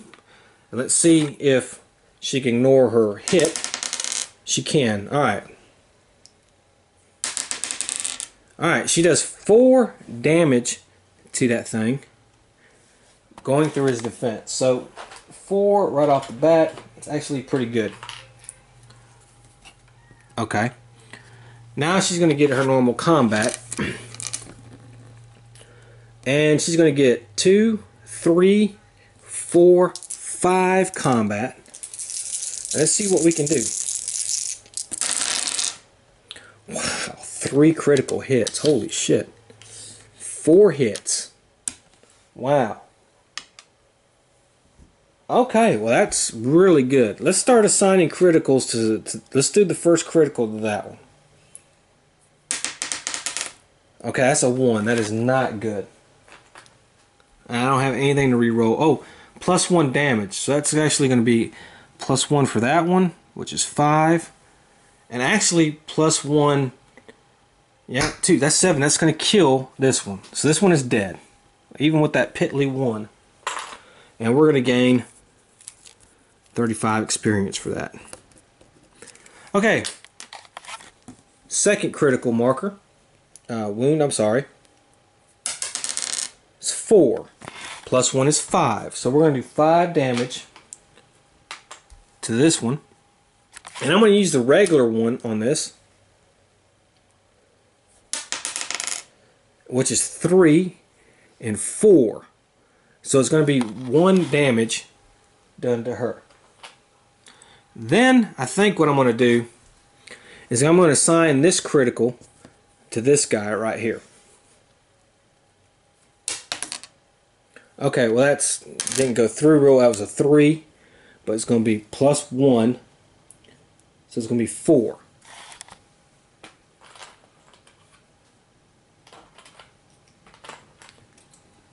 Speaker 1: And let's see if she can ignore her hit. She can. Alright. Alright, she does 4 damage to that thing, going through his defense. So 4 right off the bat, it's actually pretty good. Okay. Now she's going to get her normal combat. And she's going to get 2, 3, 4, 5 combat. Let's see what we can do. Wow, 3 critical hits. Holy shit. 4 hits. Wow. Okay, well that's really good. Let's start assigning criticals to let's do the first critical to that one. Okay, that's a 1. That is not good. I don't have anything to re-roll. Oh, +1 damage. So that's actually going to be +1 for that one, which is 5. And actually +1, yeah, 2. That's 7. That's going to kill this one. So this one is dead, even with that piddly 1. And we're going to gain 35 experience for that. Okay. Second critical marker. Wound, I'm sorry. It's 4. +1 is 5. So we're going to do 5 damage to this one. And I'm going to use the regular one on this, which is 3 and 4. So it's going to be 1 damage done to her. Then I think what I'm going to do is I'm going to assign this critical to this guy right here. Okay, well that's didn't go through real. That was a 3, but it's going to be +1, so it's going to be 4.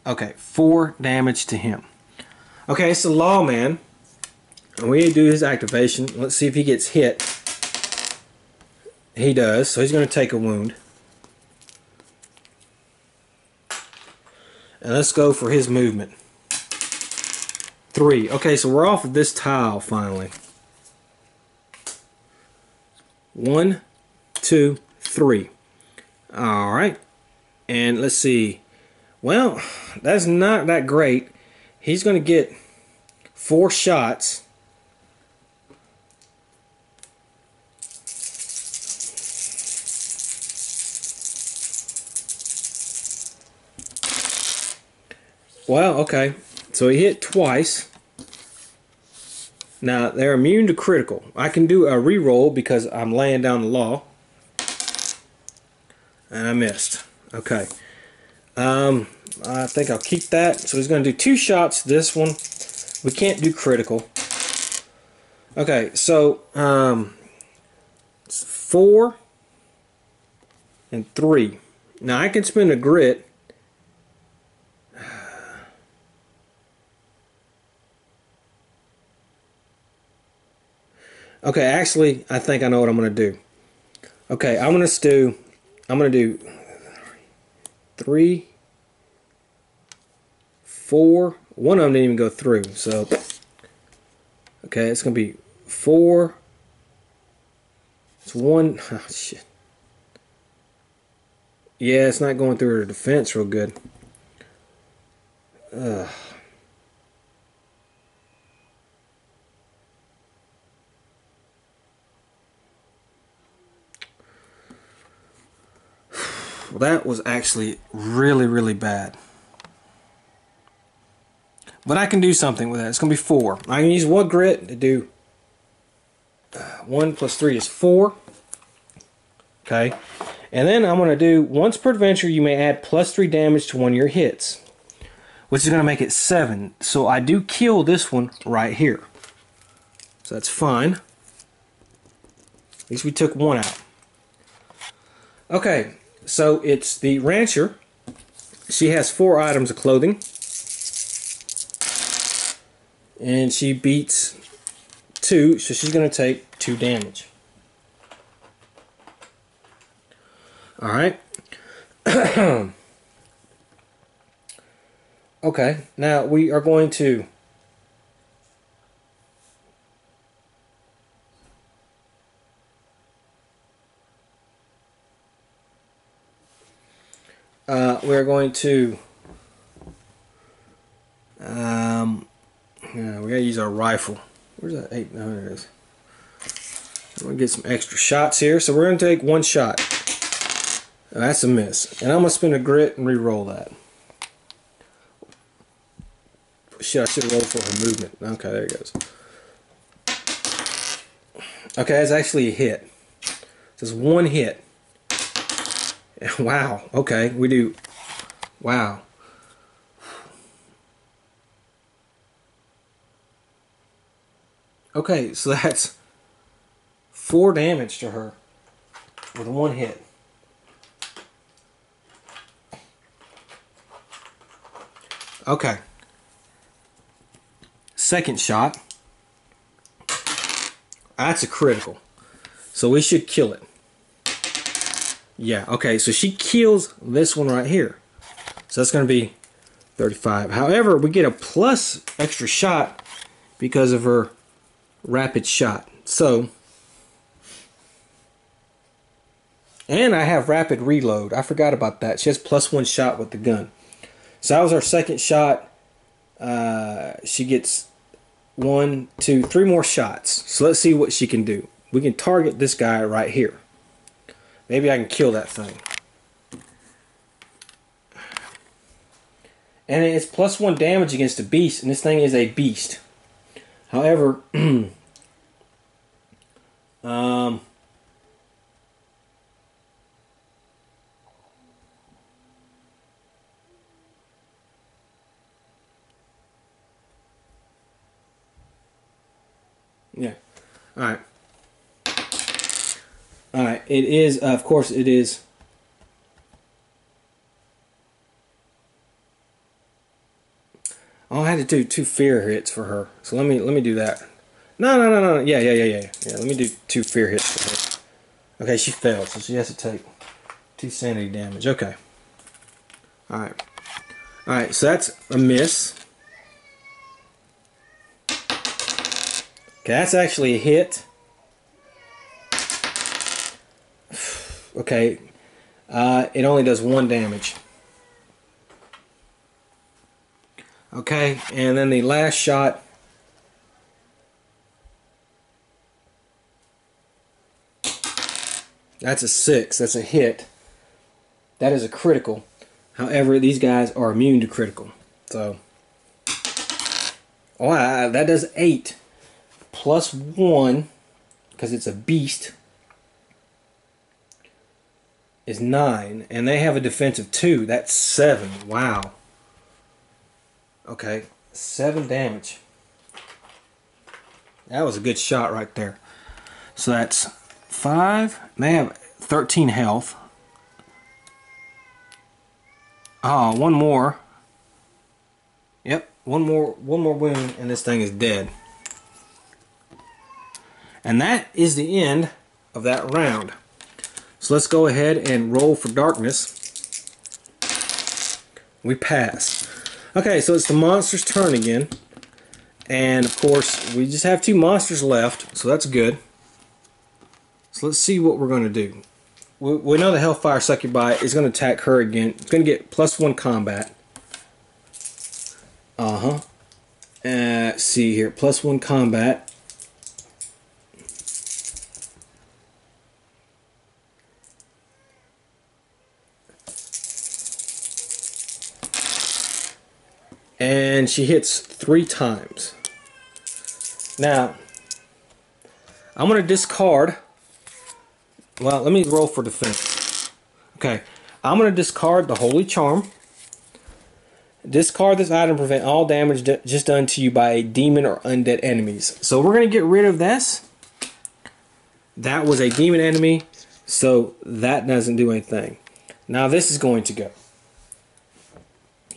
Speaker 1: Okay, 4 damage to him. Okay, it's the Lawman. And we need to do his activation. Let's see if he gets hit. He does, so he's going to take a wound. And let's go for his movement. 3. Okay, so we're off of this tile finally. 1, 2, 3. Alright. And let's see. Well, that's not that great. He's going to get 4 shots. Well, okay. So he hit twice. Now, they're immune to critical. I can do a re-roll because I'm laying down the law. And I missed. Okay. I think I'll keep that. So he's going to do 2 shots this one. We can't do critical. Okay, so it's 4 and 3. Now I can spend a grit. Okay, actually, I think I know what I'm going to do. Okay, I'm going to do 3, 4. One of them didn't even go through, so okay, it's going to be 4. It's 1. Oh, shit. Yeah, it's not going through her defense real good. Ugh. Well, that was actually really, really bad. But I can do something with that. It's going to be 4. I can use 1 grit to do 1 plus 3 is 4. Okay. And then I'm going to do, once per adventure, you may add +3 damage to one of your hits, which is going to make it 7. So I do kill this one right here. So that's fine. At least we took 1 out. Okay. So it's the rancher. She has 4 items of clothing. And she beats 2, so she's going to take 2 damage. Alright. Okay, now we are going to we're going to yeah, we gotta use our rifle. Where's that 8? No, there it is. We're gonna get some extra shots here, so we're gonna take 1 shot. That's a miss, and I'm gonna spend a grit and re-roll that. Shit, I should have rolled for her movement. Okay, there it goes. Okay, that's actually a hit. Just 1 hit. Wow. Okay, we do Wow. Okay, so that's 4 damage to her with 1 hit. Okay. Second shot. That's a critical. So we should kill it. Yeah, okay, so she kills this one right here. So that's going to be 35. However, we get a plus extra shot because of her rapid shot. So, and I have rapid reload. I forgot about that. She has +1 shot with the gun. So that was our second shot. She gets 1, 2, 3 more shots. So let's see what she can do. We can target this guy right here. Maybe I can kill that thing. And it's +1 damage against a beast, and this thing is a beast. However, yeah. Alright. Alright, it is, of course it is. Oh, I had to do 2 fear hits for her. So let me do that. No. Yeah. Let me do 2 fear hits for her. Okay, she failed, so she has to take 2 sanity damage. Okay. Alright. Alright, so that's a miss. Okay, that's actually a hit. Okay. It only does 1 damage. Okay, and then the last shot. That's a 6. That's a hit. That is a critical. However, these guys are immune to critical. So, that does 8. +1, because it's a beast, is 9. And they have a defensive 2. That's 7. Wow. Okay, 7 damage. That was a good shot right there. So that's 5. They have 13 health. Oh, 1 more. Yep, one more wound, and this thing is dead. And that is the end of that round. So let's go ahead and roll for darkness. We pass. Okay, so it's the monster's turn again. And of course, we just have 2 monsters left, so that's good. So let's see what we're going to do. We know the Hellfire Succubi is going to attack her again. It's going to get +1 combat. Let's see here, +1 combat. And she hits 3 times. Now, I'm going to discard. Well, let me roll for defense. Okay, I'm going to discard the Holy Charm. Discard this item to prevent all damage just done to you by a demon or undead enemies. So we're going to get rid of this. That was a demon enemy, so that doesn't do anything. Now this is going to go.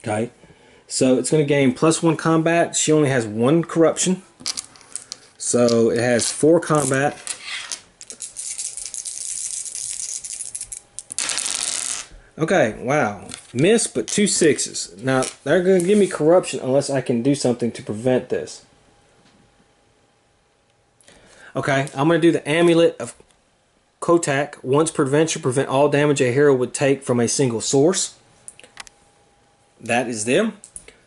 Speaker 1: Okay. So it's going to gain +1 combat. She only has 1 corruption. So it has 4 combat. Okay, wow. Miss, but 2 6s. Now, they're going to give me corruption unless I can do something to prevent this. Okay, I'm going to do the Amulet of Kotak. Once per adventure, prevent all damage a hero would take from a single source. That is them.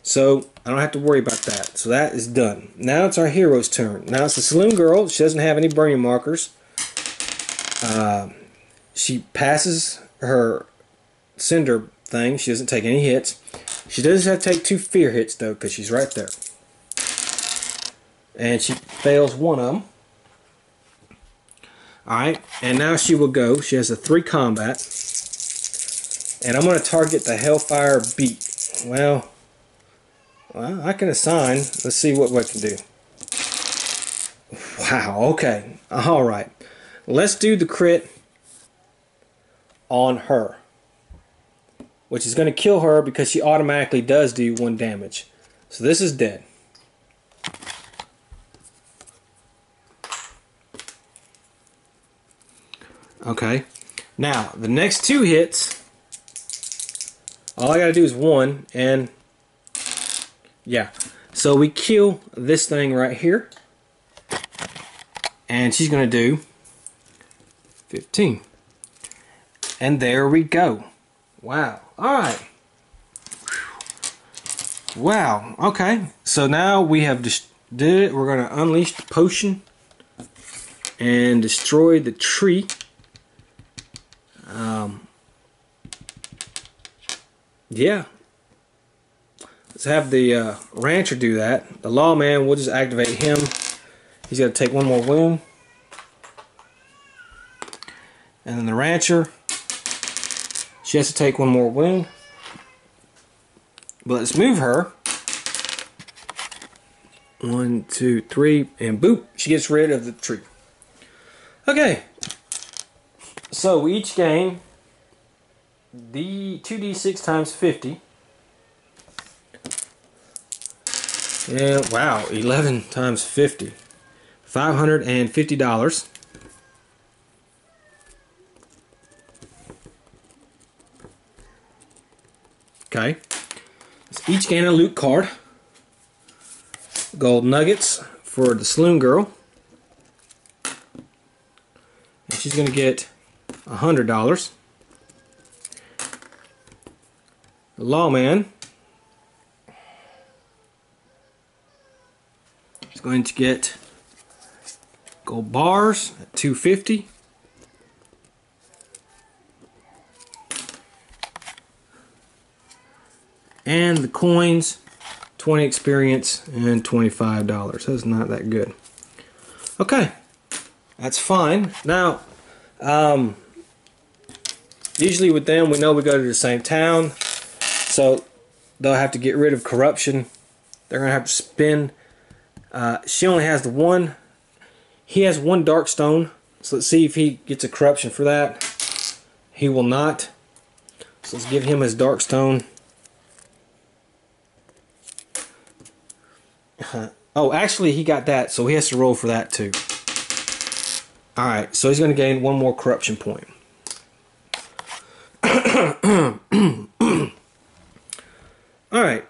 Speaker 1: So, I don't have to worry about that. So that is done. Now it's our hero's turn. Now it's the Saloon Girl. She doesn't have any burning markers. She passes her cinder thing. She doesn't take any hits. She does have to take 2 fear hits, though, because she's right there. And she fails 1 of them. Alright, and now she will go. She has a 3 combat. And I'm going to target the Hellfire Beat. Well, I can assign. Let's see what we can do. Wow, okay. Alright. Let's do the crit on her, which is going to kill her because she automatically does do 1 damage. So this is dead. Okay. Now, the next 2 hits, all I gotta do is 1, and yeah. So we kill this thing right here, and she's gonna do 15. And there we go. Wow. Alright. Wow. Okay. So now we have just did it. We're gonna unleash the potion and destroy the tree. Yeah. Let's have the rancher do that. The lawman, we'll just activate him. He's got to take 1 more wound. And then the rancher, she has to take 1 more wound. But let's move her. 1, 2, 3, and boop, she gets rid of the tree. Okay. So we each gain the 2d6 times 50. And wow, 11 times 50. $550. Okay. Let's each gain a loot card. Gold nuggets for the saloon girl. And she's going to get $100. The lawman is going to get gold bars at $250. And the coins, 20 experience and $25. That's not that good. Okay, that's fine. Now, usually with them, we know we go to the same town. So they'll have to get rid of corruption. They're going to have to spend. She only has the 1. He has 1 dark stone. So let's see if he gets a corruption for that. He will not. So let's give him his dark stone. Oh, actually he got that. So he has to roll for that too. Alright, so he's going to gain 1 more corruption point. Alright,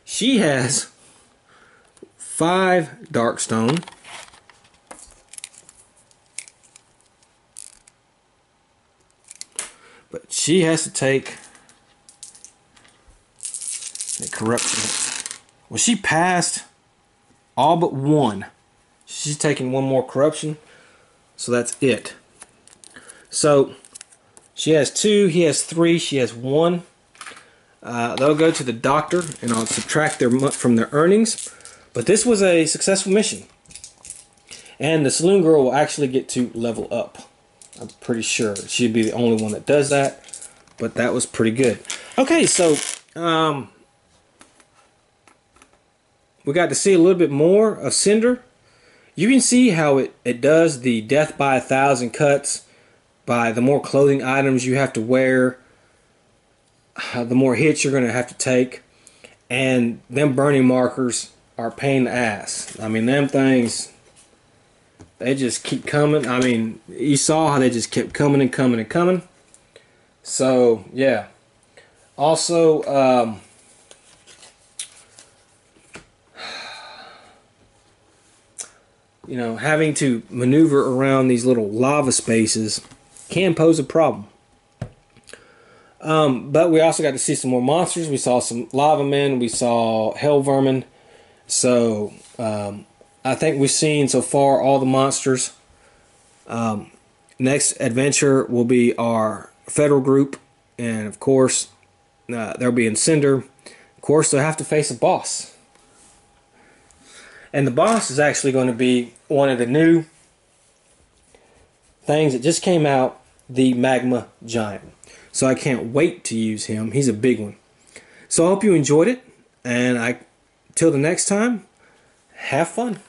Speaker 1: she has 5 darkstone. But she has to take the corruption. Well, she passed all but 1. She's taking 1 more corruption. So that's it. So she has 2, he has 3, she has 1. They'll go to the doctor, and I'll subtract their from their earnings. But this was a successful mission, and the saloon girl will actually get to level up. I'm pretty sure she'd be the only one that does that, but that was pretty good. Okay, so we got to see a little bit more of Cinder. You can see how it does the death by 1,000 cuts. By the more clothing items you have to wear, the more hits you're going to have to take. And them burning markers are a pain in the ass. I mean, them things, they just keep coming. I mean, you saw how they just kept coming and coming and coming. So, yeah. Also, you know, having to maneuver around these little lava spaces can pose a problem. But we also got to see some more monsters. We saw some lava men. We saw hell vermin. So I think we've seen so far all the monsters. Next adventure will be our federal group. And of course, they'll be in Cinder. Of course, they'll have to face a boss. And the boss is actually going to be one of the new things that just came out the Magma Giant. So I can't wait to use him. He's a big one. So I hope you enjoyed it, and till the next time, have fun.